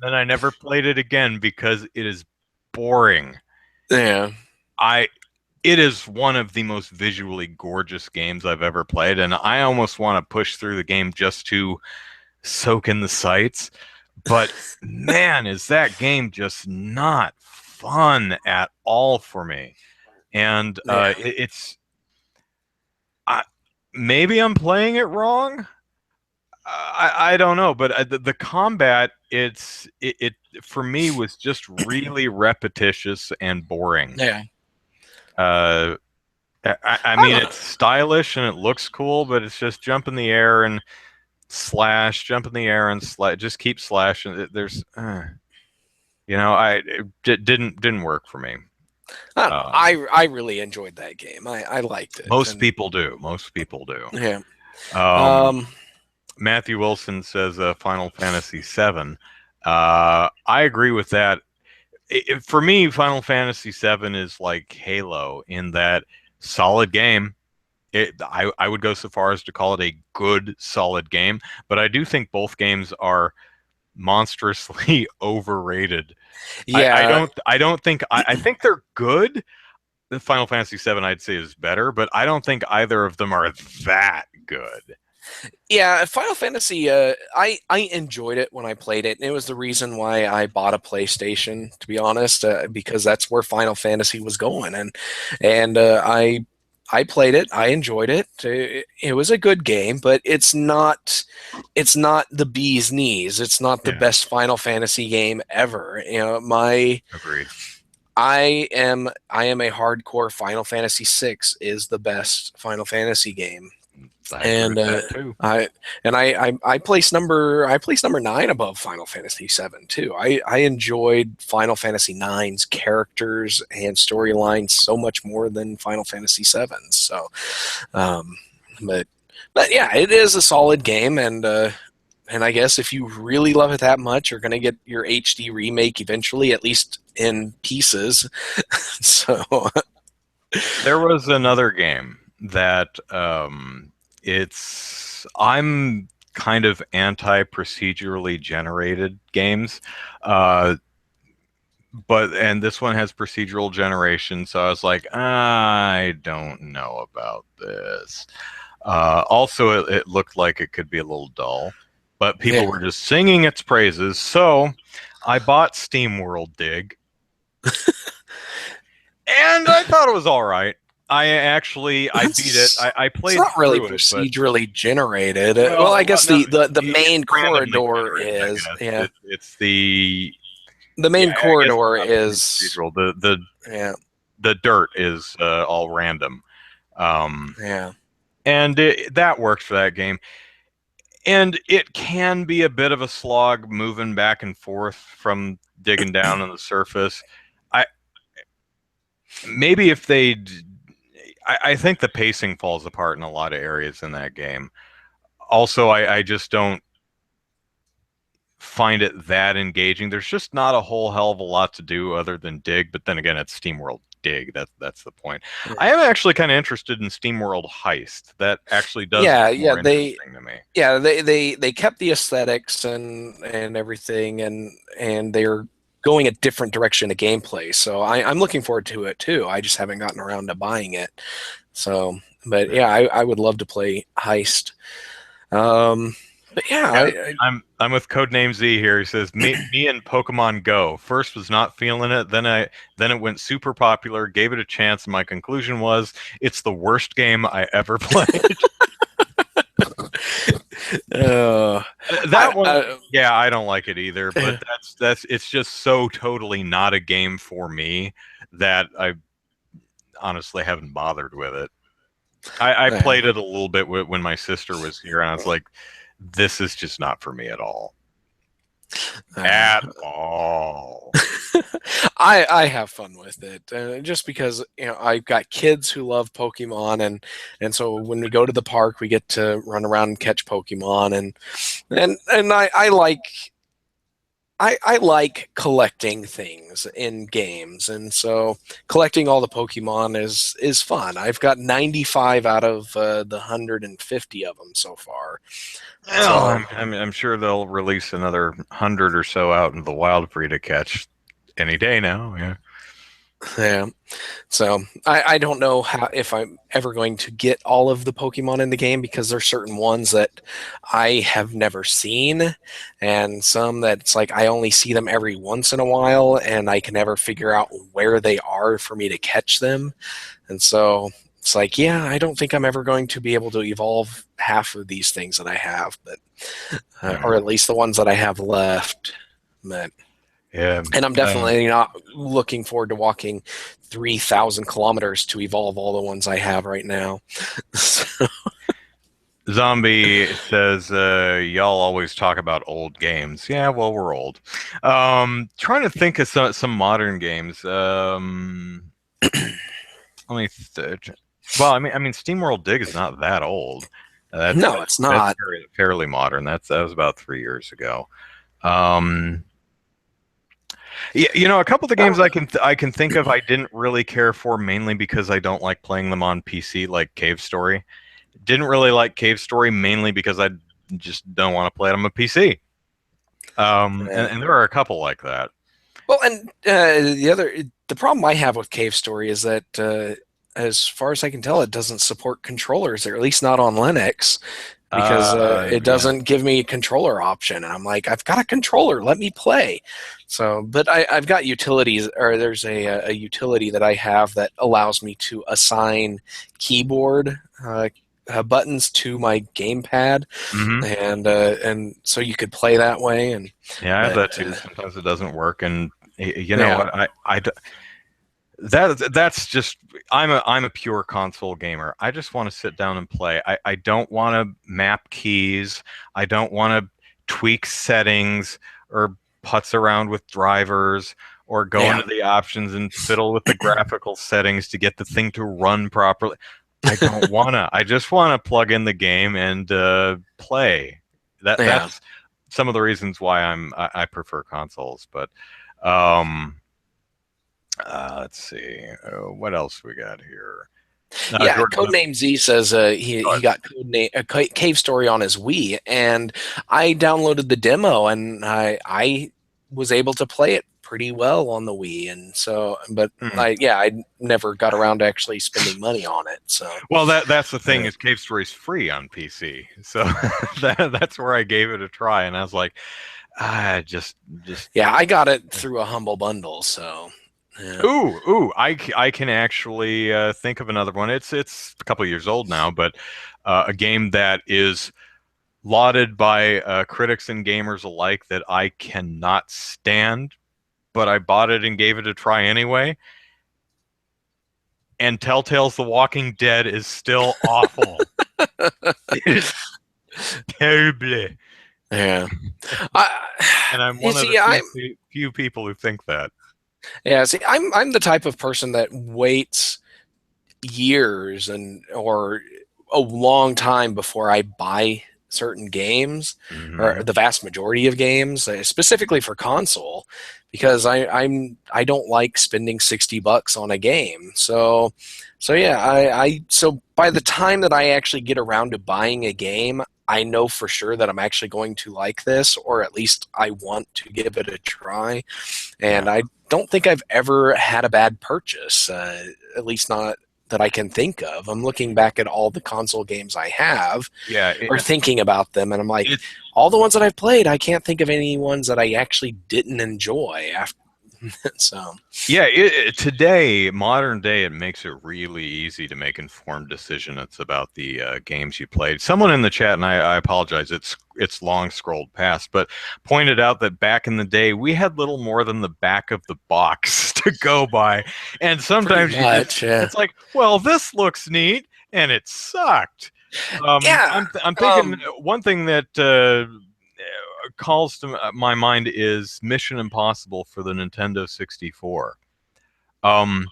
Then I never played it again because it is boring. Yeah, I It is one of the most visually gorgeous games I've ever played, and I almost want to push through the game just to soak in the sights. But man, is that game just not fun at all for me. And yeah. I, maybe I'm playing it wrong. I don't know, but the combat it for me was just really repetitious and boring. Yeah. Uh, I I mean, don't it's know. stylish and it looks cool, but it's just jump in the air and slash, jump in the air and slash, just keep slashing. There's, it didn't work for me. I don't know. Um, I really enjoyed that game. I liked it, Most and people do. Most people do. yeah. Um, Um, Matthew Wilson says Final Fantasy VII. I agree with that. For me, Final Fantasy VII is like Halo in that solid game. I would go so far as to call it a good, solid game, but I do think both games are monstrously overrated. Yeah, I don't think I think they're good. The Final Fantasy VII I'd say is better, but I don't think either of them are that good. yeah. Final Fantasy. I enjoyed it when I played it, and it was the reason why I bought a PlayStation. To be honest, because that's where Final Fantasy was going, and I played it. I enjoyed it. It was a good game, but it's not the bee's knees. It's not the Yeah, best Final Fantasy game ever. You know, my agreed. I am a hardcore Final Fantasy VI is the best Final Fantasy game, I agree and with that too. I place number 9 above Final Fantasy VII too. I enjoyed Final Fantasy IX's characters and storylines so much more than Final Fantasy VII. So, um, but but yeah, it is a solid game, and I guess if you really love it that much, you're going to get your HD remake eventually, at least in pieces. So, There was another game that it's I'm kind of anti procedurally generated games. Uh, but and this one has procedural generation, so I was like, I don't know about this. Also, it looked like it could be a little dull, but people yeah. were just singing its praises. So I bought SteamWorld Dig, and I thought it was all right. I beat it. I It's played not really through it, but procedurally generated. Well, I well, guess no, the it's main randomly corridor generated. I is, guess yeah, it's the the yeah. main I guess it's corridor not truly is, procedural. yeah, The dirt is all random. Um, yeah, and that works for that game. And it can be a bit of a slog moving back and forth from digging down on the surface. I maybe if they, I think the pacing falls apart in a lot of areas in that game. Also, I just don't find it that engaging. There's just not a whole hell of a lot to do other than dig. But then again, it's SteamWorld Dig. That's the point. I yeah, am actually kind of interested in SteamWorld Heist. That actually does yeah, look yeah. more interesting to me. They kept the aesthetics and everything, and they're going a different direction of gameplay. So I'm looking forward to it too. I just haven't gotten around to buying it. So, but yeah, I would love to play Heist. But yeah, Yeah, I'm with Codename Z here. He says me and Pokemon Go. First was not feeling it, then it went super popular, gave it a chance, and my conclusion was it's the worst game I ever played. uh, That one, I yeah, I don't like it either, but that's it's just so totally not a game for me that I honestly haven't bothered with it. I uh, played it a little bit when my sister was here, and I was like, this is just not for me at all. uh, At all. I have fun with it, just because I've got kids who love Pokemon, and so when we go to the park, we get to run around and catch Pokemon, and I like collecting things in games, and so collecting all the Pokemon is fun. I've got 95 out of the 150 of them so far. Well, So I'm sure they'll release another 100 or so out in the wild for you to catch any day now. Yeah. yeah, so I don't know how if I'm ever going to get all of the Pokemon in the game because there's certain ones that I have never seen, and some that it's like I only see them every once in a while, and I can never figure out where they are for me to catch them. And so it's like, yeah, I don't think I'm ever going to be able to evolve half of these things that I have, but or at least the ones that I have left. But Yeah. and I'm Uh, definitely not looking forward to walking 3,000 kilometers to evolve all the ones I have right now. So, Zombie says, y'all always talk about old games. Yeah, well, we're old. Trying to think of some modern games. Let me well, I mean, SteamWorld Dig is not that old. no, it's That's not. fairly modern. That was about 3 years ago. Um, Yeah, a couple of the games Um, I can think of I didn't really care for mainly because I don't like playing them on PC, like Cave Story. Didn't really like Cave Story mainly because I just don't want to play it on a PC. And there are a couple like that. Well, and the problem I have with Cave Story is that, as far as I can tell, it doesn't support controllers, or at least not on Linux, because it Yeah. doesn't give me a controller option. And I'm like, I've got a controller, let me play. So, but I've got utilities, or there's a utility that I have that allows me to assign keyboard buttons to my gamepad, hmm and so you could play that way. And Yeah, I have but that too. Sometimes it doesn't work, and you know yeah, what? That's just I'm a pure console gamer. I just want to sit down and play. I don't want to map keys. I don't want to tweak settings or putz around with drivers or go yeah, into the options and fiddle with the graphical settings to get the thing to run properly. I don't wanna. I just want to plug in the game and play. yeah. That's some of the reasons why I prefer consoles. But um, let's see. What else we got here? Yeah, Jordan. Codename Z says he got Cave Story on his Wii, and I downloaded the demo, and I was able to play it pretty well on the Wii, and so, but Hmm. I never got around to actually spending money on it. So Well, that's the thing uh, is Cave Story's free on PC, so that's where I gave it a try, and I was like, just yeah, I got it through a humble bundle. So yeah. ooh, I can actually think of another one. It's a couple years old now, but a game that is lauded by critics and gamers alike that I cannot stand, but I bought it and gave it a try anyway. And Telltale's The Walking Dead is still awful. It is terrible. Yeah. I, And I'm you one of the see, I'm few people who think that. yeah. See, I'm the type of person that waits years and or a long time before I buy certain games, or Hmm the vast majority of games, specifically for console, because I don't like spending $60 on a game. So yeah, so by the time that I actually get around to buying a game, I know for sure that I'm actually going to like this, or at least I want to give it a try. Yeah. And I don't think I've ever had a bad purchase, at least not that I can think of. I'm looking back at all the console games I have, Yeah. or thinking about them, and I'm like, It's all the ones that I've played, I can't think of any ones that I actually didn't enjoy. After, so Yeah, today, modern day, it makes it really easy to make informed decisions about the games you played. Someone in the chat, and I apologize, it's long scrolled past, but pointed out that back in the day, we had little more than the back of the box to go by, and pretty sometimes much, yeah, it's like, well, this looks neat, and it sucked. yeah. I'm thinking Um, one thing that calls to my mind is Mission Impossible for the Nintendo 64. Um,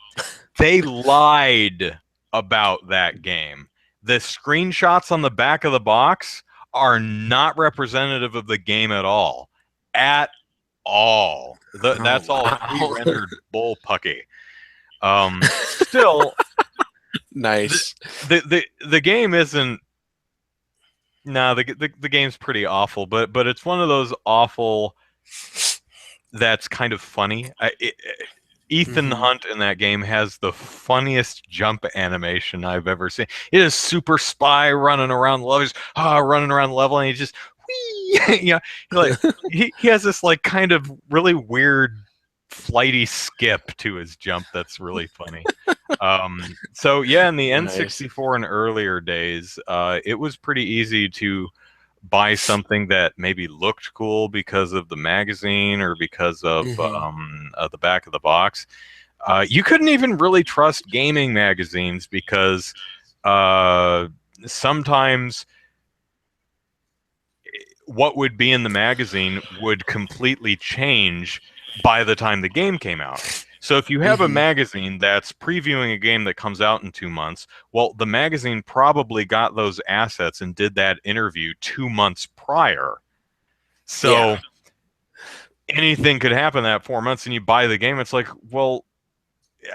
they lied about that game. The screenshots on the back of the box are not representative of the game at all. At all. oh That's all wow, pre-rendered bullpucky. Still, the, nice. the game isn't. No, the game's pretty awful, but it's one of those awful that's kind of funny. Ethan Hmm. Hunt in that game has the funniest jump animation I've ever seen. It is super spy running around the level, running around the level, and he just whee, like he has this like kind of really weird flighty skip to his jump that's really funny. So yeah, in the Nice. N64 and earlier days, it was pretty easy to buy something that maybe looked cool because of the magazine or because Hmm. of the back of the box. You couldn't even really trust gaming magazines because uh, sometimes what would be in the magazine would completely change by the time the game came out. So if you have a Hmm. magazine that's previewing a game that comes out in 2 months, well, the magazine probably got those assets and did that interview 2 months prior. Yeah. So anything could happen that 4 months, and you buy the game. It's like, well,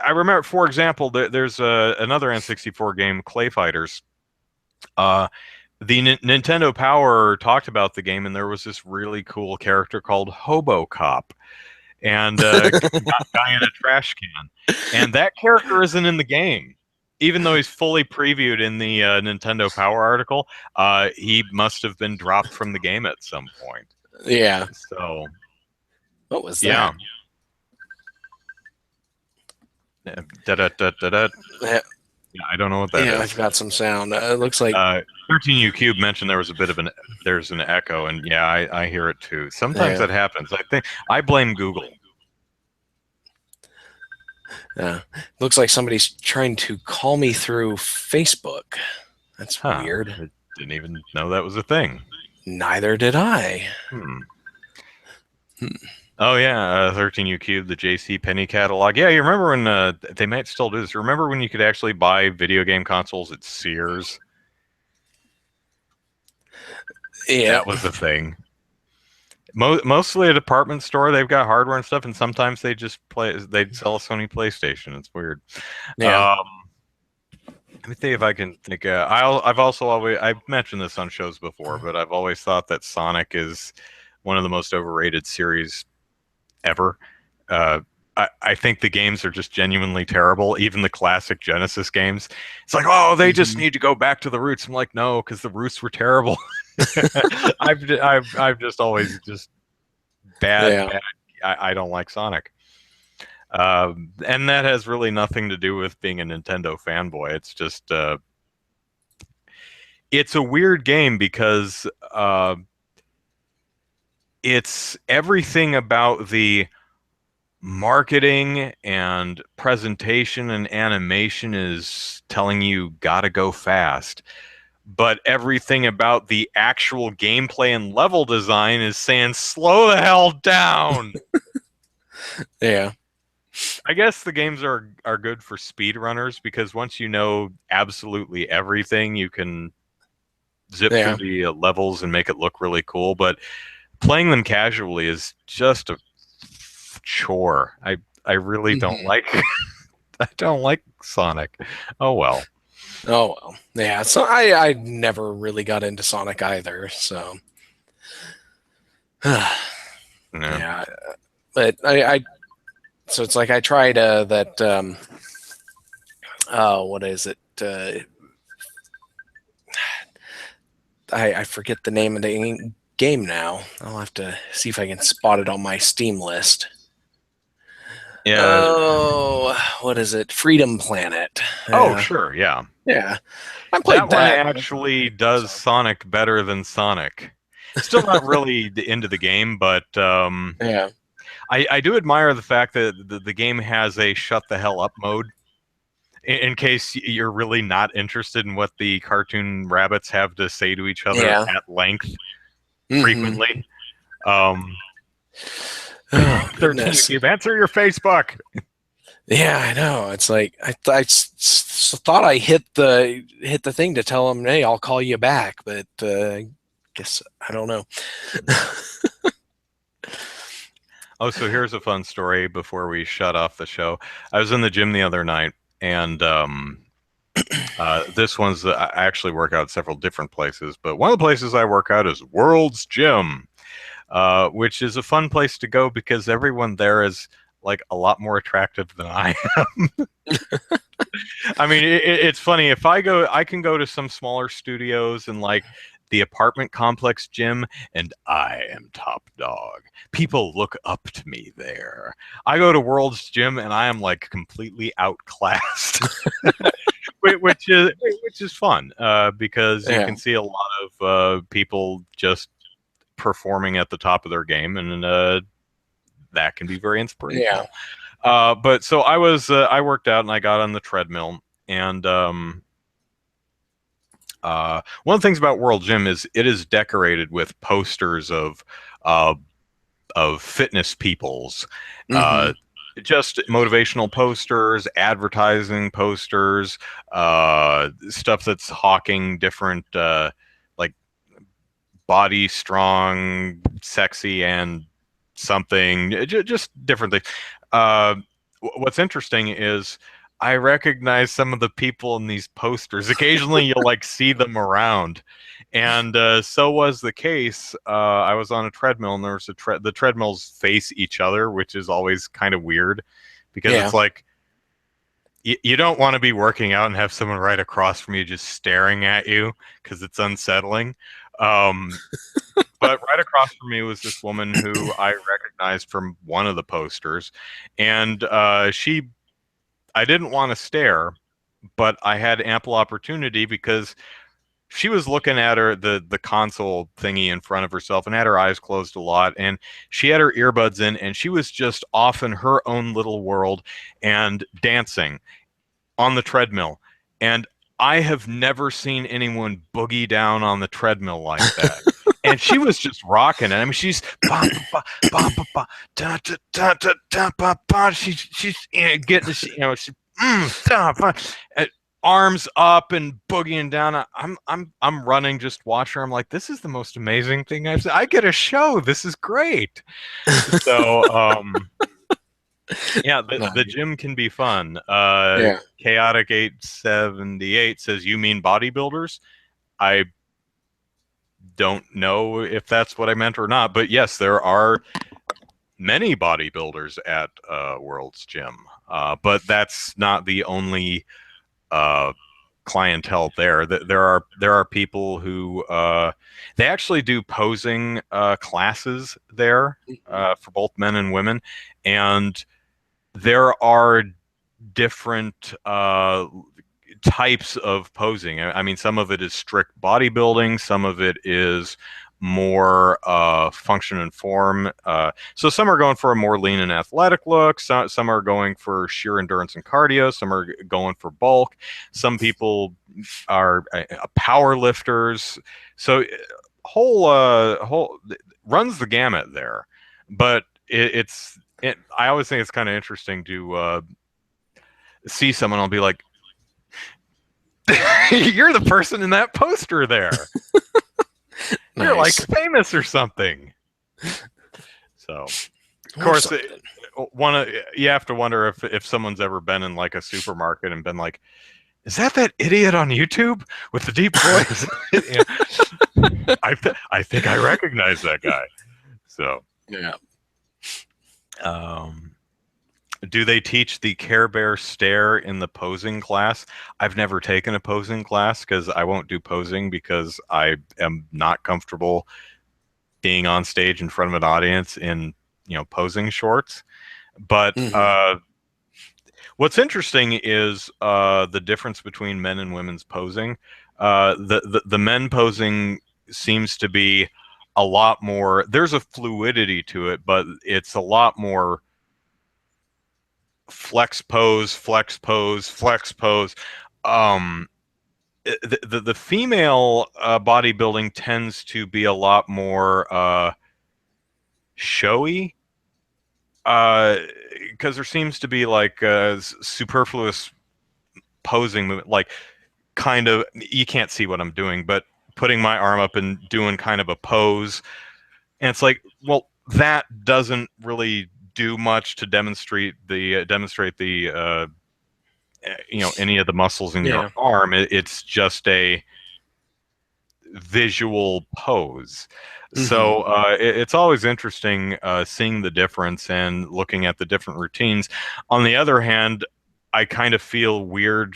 I remember, for example, there's another N64 game, Clay Fighters. Uh, the Nintendo Power talked about the game, and there was this really cool character called Hobo Cop, and guy in a trash can, and that character isn't in the game, even though he's fully previewed in the Nintendo Power article. He must have been dropped from the game at some point. Yeah. So What was yeah. that? Da, da, da, da, da. Yeah, Yeah, I don't know what that yeah, is. I've got some sound. It looks like 13U Cube mentioned there was a bit of there's an echo, and yeah, I hear it too. Sometimes yeah, that happens. I think I blame Google. looks like somebody's trying to call me through Facebook. That's Huh. weird. I didn't even know that was a thing. Neither did I. Hmm. Hmm. Oh yeah, 13U Cube, the JC Penney catalog. Yeah, you remember when they might still do this. Remember when you could actually buy video game consoles at Sears? Yeah, That was the thing. Mostly a department store. They've got hardware and stuff, and sometimes they just they sell a Sony PlayStation. It's weird. yeah. Um, Let me think if I can think. I've also always I've mentioned this on shows before, but I've always thought that Sonic is one of the most overrated series ever. Uh, I think the games are just genuinely terrible. Even the classic Genesis games. It's like, oh, they just Mhm. need to go back to the roots. I'm like, no, because the roots were terrible. I've just always just bad. Yeah, I don't like Sonic. And that has really nothing to do with being a Nintendo fanboy. It's just it's a weird game because it's everything about the marketing and presentation and animation is telling you gotta go fast. But everything about the actual gameplay and level design is saying slow the hell down. yeah, I guess the games are good for speedrunners because once you know absolutely everything, you can zip through yeah. the levels and make it look really cool. But playing them casually is just a chore. I really don't Mhm. like I don't like Sonic. Oh well. Oh well, yeah. So I never really got into Sonic either. So Yeah. yeah, but I so it's like I tried that what is it? I forget the name of the game now. I'll have to see if I can spot it on my Steam list. Yeah. Oh, what is it? Freedom Planet. Oh, Yeah, sure. Yeah. yeah. I That played one that. actually does So Sonic better than Sonic. Still not really into the game, but yeah, I do admire the fact that the game has a shut the hell up mode in case you're really not interested in what the cartoon rabbits have to say to each other yeah. at length Hmm. frequently. Um, Oh 13 goodness. Cube, answer your Facebook. Yeah, I know. It's like thought I hit the thing to tell him, "Hey, I'll call you back," but I guess I don't know. Oh, so here's a fun story before we shut off the show. I was in the gym the other night, and this one's I actually work out at several different places, but one of the places I work out is World's Gym, which is a fun place to go because everyone there is like a lot more attractive than I am. I mean, it's funny if I go, I can go to some smaller studios and like the apartment complex gym, and I am top dog. People look up to me there. I go to World's Gym, and I am like completely outclassed, which is fun because you Yeah, can see a lot of people just performing at the top of their game, and that can be very yeah. inspirational. But so I worked out and I got on the treadmill, and one of the things about World Gym is it is decorated with posters uh, of fitness peoples, Hmm. uh, just motivational posters, advertising posters, stuff that's hawking different like body strong, sexy, and something, just different things. Uh, what's interesting is I recognize some of the people in these posters. Occasionally, you'll like see them around, and so was the case. I was on a treadmill, and there was the treadmills face each other, which is always kind of weird because Yeah. it's like you don't want to be working out and have someone right across from you just staring at you because it's unsettling. Um, but right across from me was this woman who I recognized from one of the posters, and I didn't want to stare, but I had ample opportunity because she was looking at the console thingy in front of herself and had her eyes closed a lot, and she had her earbuds in, and she was just off in her own little world and dancing on the treadmill. And I have never seen anyone boogie down on the treadmill like that. And she was just rocking it. I mean, she's ba ba ba ba ba da da da da da ba ba. She's getting she da, ba, arms up and boogieing down. I'm running just watch her. I'm like, this is the most amazing thing I've seen. I get a show. This is great. So yeah, the Nice. gym can be fun. Yeah. Chaotic 878 says, "You mean bodybuilders?" I don't know if that's what I meant or not, but yes, there are many bodybuilders at World's Gym. But that's not the only uh, clientele there. There are people who they actually do posing classes there for both men and women, and there are different types of posing. I mean, some of it is strict bodybuilding, some of it is more function and form. So some are going for a more lean and athletic look. Some are going for sheer endurance and cardio. Some are going for bulk. Some people are power lifters. So whole runs the gamut there. But I always think it's kind of interesting to see someone. I'll be like, you're the person in that poster there. You're like Nice. famous or something. So, of Or course, something. you have to wonder if someone's ever been in like a supermarket and been like, "Is that idiot on YouTube with the deep voice?" I think I recognize that guy. So, Yeah. um, do they teach the Care Bear stare in the posing class? I've never taken a posing class because I won't do posing because I am not comfortable being on stage in front of an audience in posing shorts. But Hmm. what's interesting is the difference between men and women's posing. The men posing seems to be a lot more. There's a fluidity to it, but it's a lot more flex pose, flex pose, flex pose. Um, the female bodybuilding tends to be a lot more showy because there seems to be like superfluous posing movement, like kind of you can't see what I'm doing, but putting my arm up and doing kind of a pose, and it's like, well, that doesn't really do much to demonstrate the any of the muscles in your Yeah. arm. It's just a visual pose. Hmm. So it's always interesting seeing the difference and looking at the different routines. On the other hand, I kind of feel weird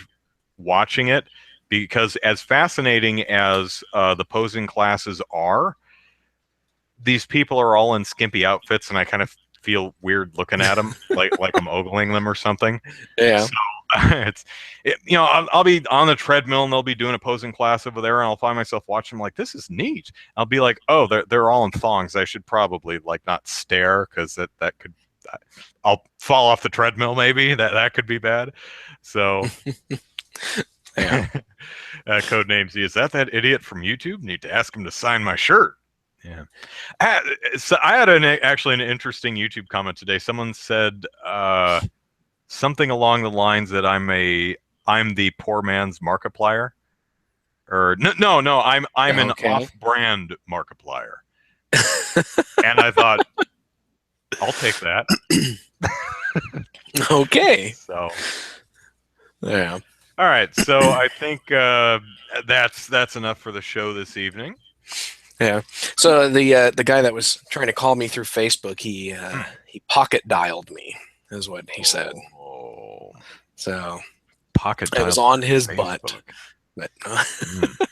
watching it because as fascinating as the posing classes are, these people are all in skimpy outfits, and I kind of feel weird looking at them, like I'm ogling them or something. Yeah. So I'll be on the treadmill and they'll be doing a posing class over there, and I'll find myself watching like, this is neat. I'll be like, oh, they're all in thongs. I should probably like not stare because that could I'll fall off the treadmill. Maybe that could be bad. So Yeah. code name Z, is that idiot from YouTube? Need to ask him to sign my shirt. Yeah. So I had actually an interesting YouTube comment today. Someone said something along the lines that I'm the poor man's Markiplier, or no, I'm an Okay. off-brand Markiplier. And I thought, I'll take that. Okay. So, Yeah. all right. So I think that's enough for the show this evening. Yeah. So the guy that was trying to call me through Facebook, he pocket dialed me, is what he said. Oh, So pocket it was dial on his butt. Facebook. But Mm.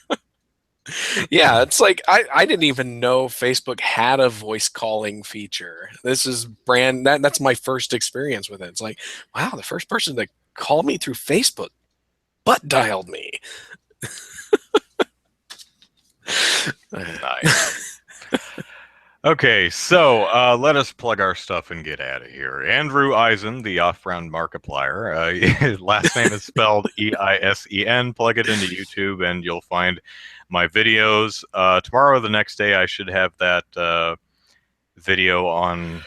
yeah, it's like I didn't even know Facebook had a voice calling feature. This is that's my first experience with it. It's like, wow, the first person to call me through Facebook butt dialed me. Nice. Okay, so let us plug our stuff and get out of here. Andrew Eisen, the off-brand Markiplier. Last name is spelled Eisen. Plug it into YouTube, and you'll find my videos. Tomorrow, or the next day, I should have that video on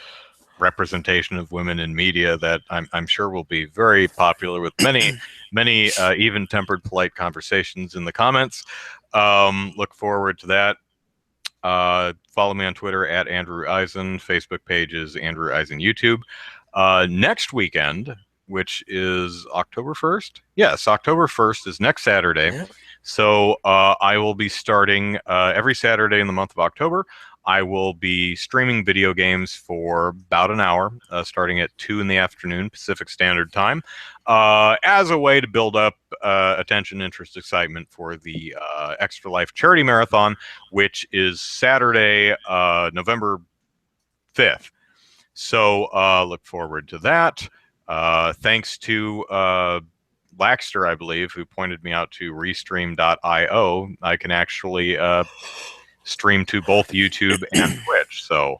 representation of women in media that I'm sure will be very popular with many even-tempered, polite conversations in the comments. Look forward to that. Follow me on Twitter at Andrew Eisen. Facebook page is Andrew Eisen YouTube. Next weekend, which is October 1st. Yes, October 1st is next Saturday. Yeah. So I will be starting every Saturday in the month of October. I will be streaming video games for about an hour, starting at 2 in the afternoon Pacific Standard Time, as a way to build up attention, interest, excitement for the Extra Life Charity Marathon, which is Saturday, November 5th. So look forward to that. Thanks to Laxter, I believe, who pointed me out to Restream.io. I can actually stream to both YouTube and Twitch. So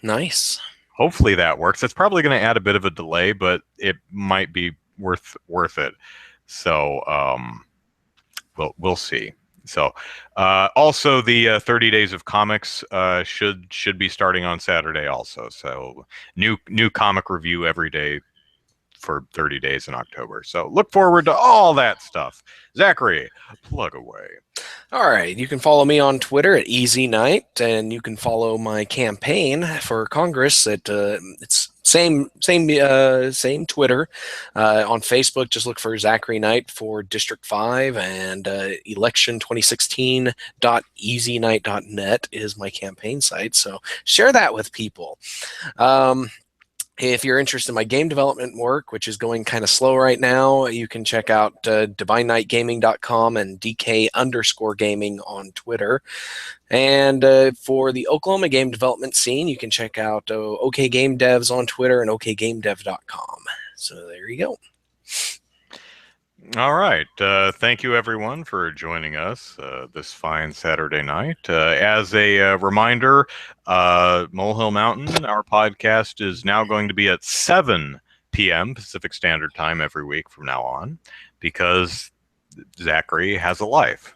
Nice. hopefully that works. It's probably going to add a bit of a delay, but it might be worth it. So we'll see. So also the 30 Days of Comics should be starting on Saturday also. So new comic review every day for 30 days in October. So look forward to all that stuff. Zachary, plug away. All right, you can follow me on Twitter at Easy Night, and you can follow my campaign for Congress at it's same Twitter. On Facebook, just look for Zachary Knight for District 5, and election2016.easynight.net is my campaign site. So share that with people. If you're interested in my game development work, which is going kind of slow right now, you can check out divineknightgaming.com and DK_gaming on Twitter. And for the Oklahoma game development scene, you can check out OK Game Devs on Twitter and okgamedev.com. So there you go. All right. Thank you, everyone, for joining us this fine Saturday night. As a reminder, Molehill Mountain, our podcast, is now going to be at 7 p.m. Pacific Standard Time every week from now on, because Zachary has a life.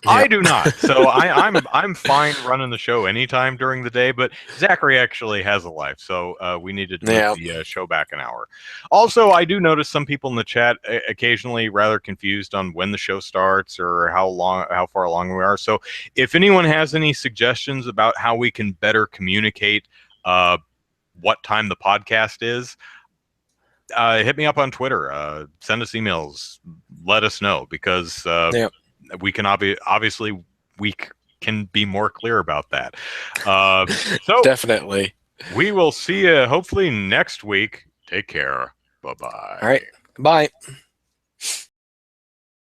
Yep. I do not. So I'm fine running the show anytime during the day, but Zachary actually has a life, so we needed to move the show back an hour. Also, I do notice some people in the chat occasionally rather confused on when the show starts or how far along we are. So if anyone has any suggestions about how we can better communicate what time the podcast is, hit me up on Twitter. Send us emails. Let us know, because we can obviously we can be more clear about that. So definitely, we will see you hopefully next week. Take care. Bye-bye. All right. Bye.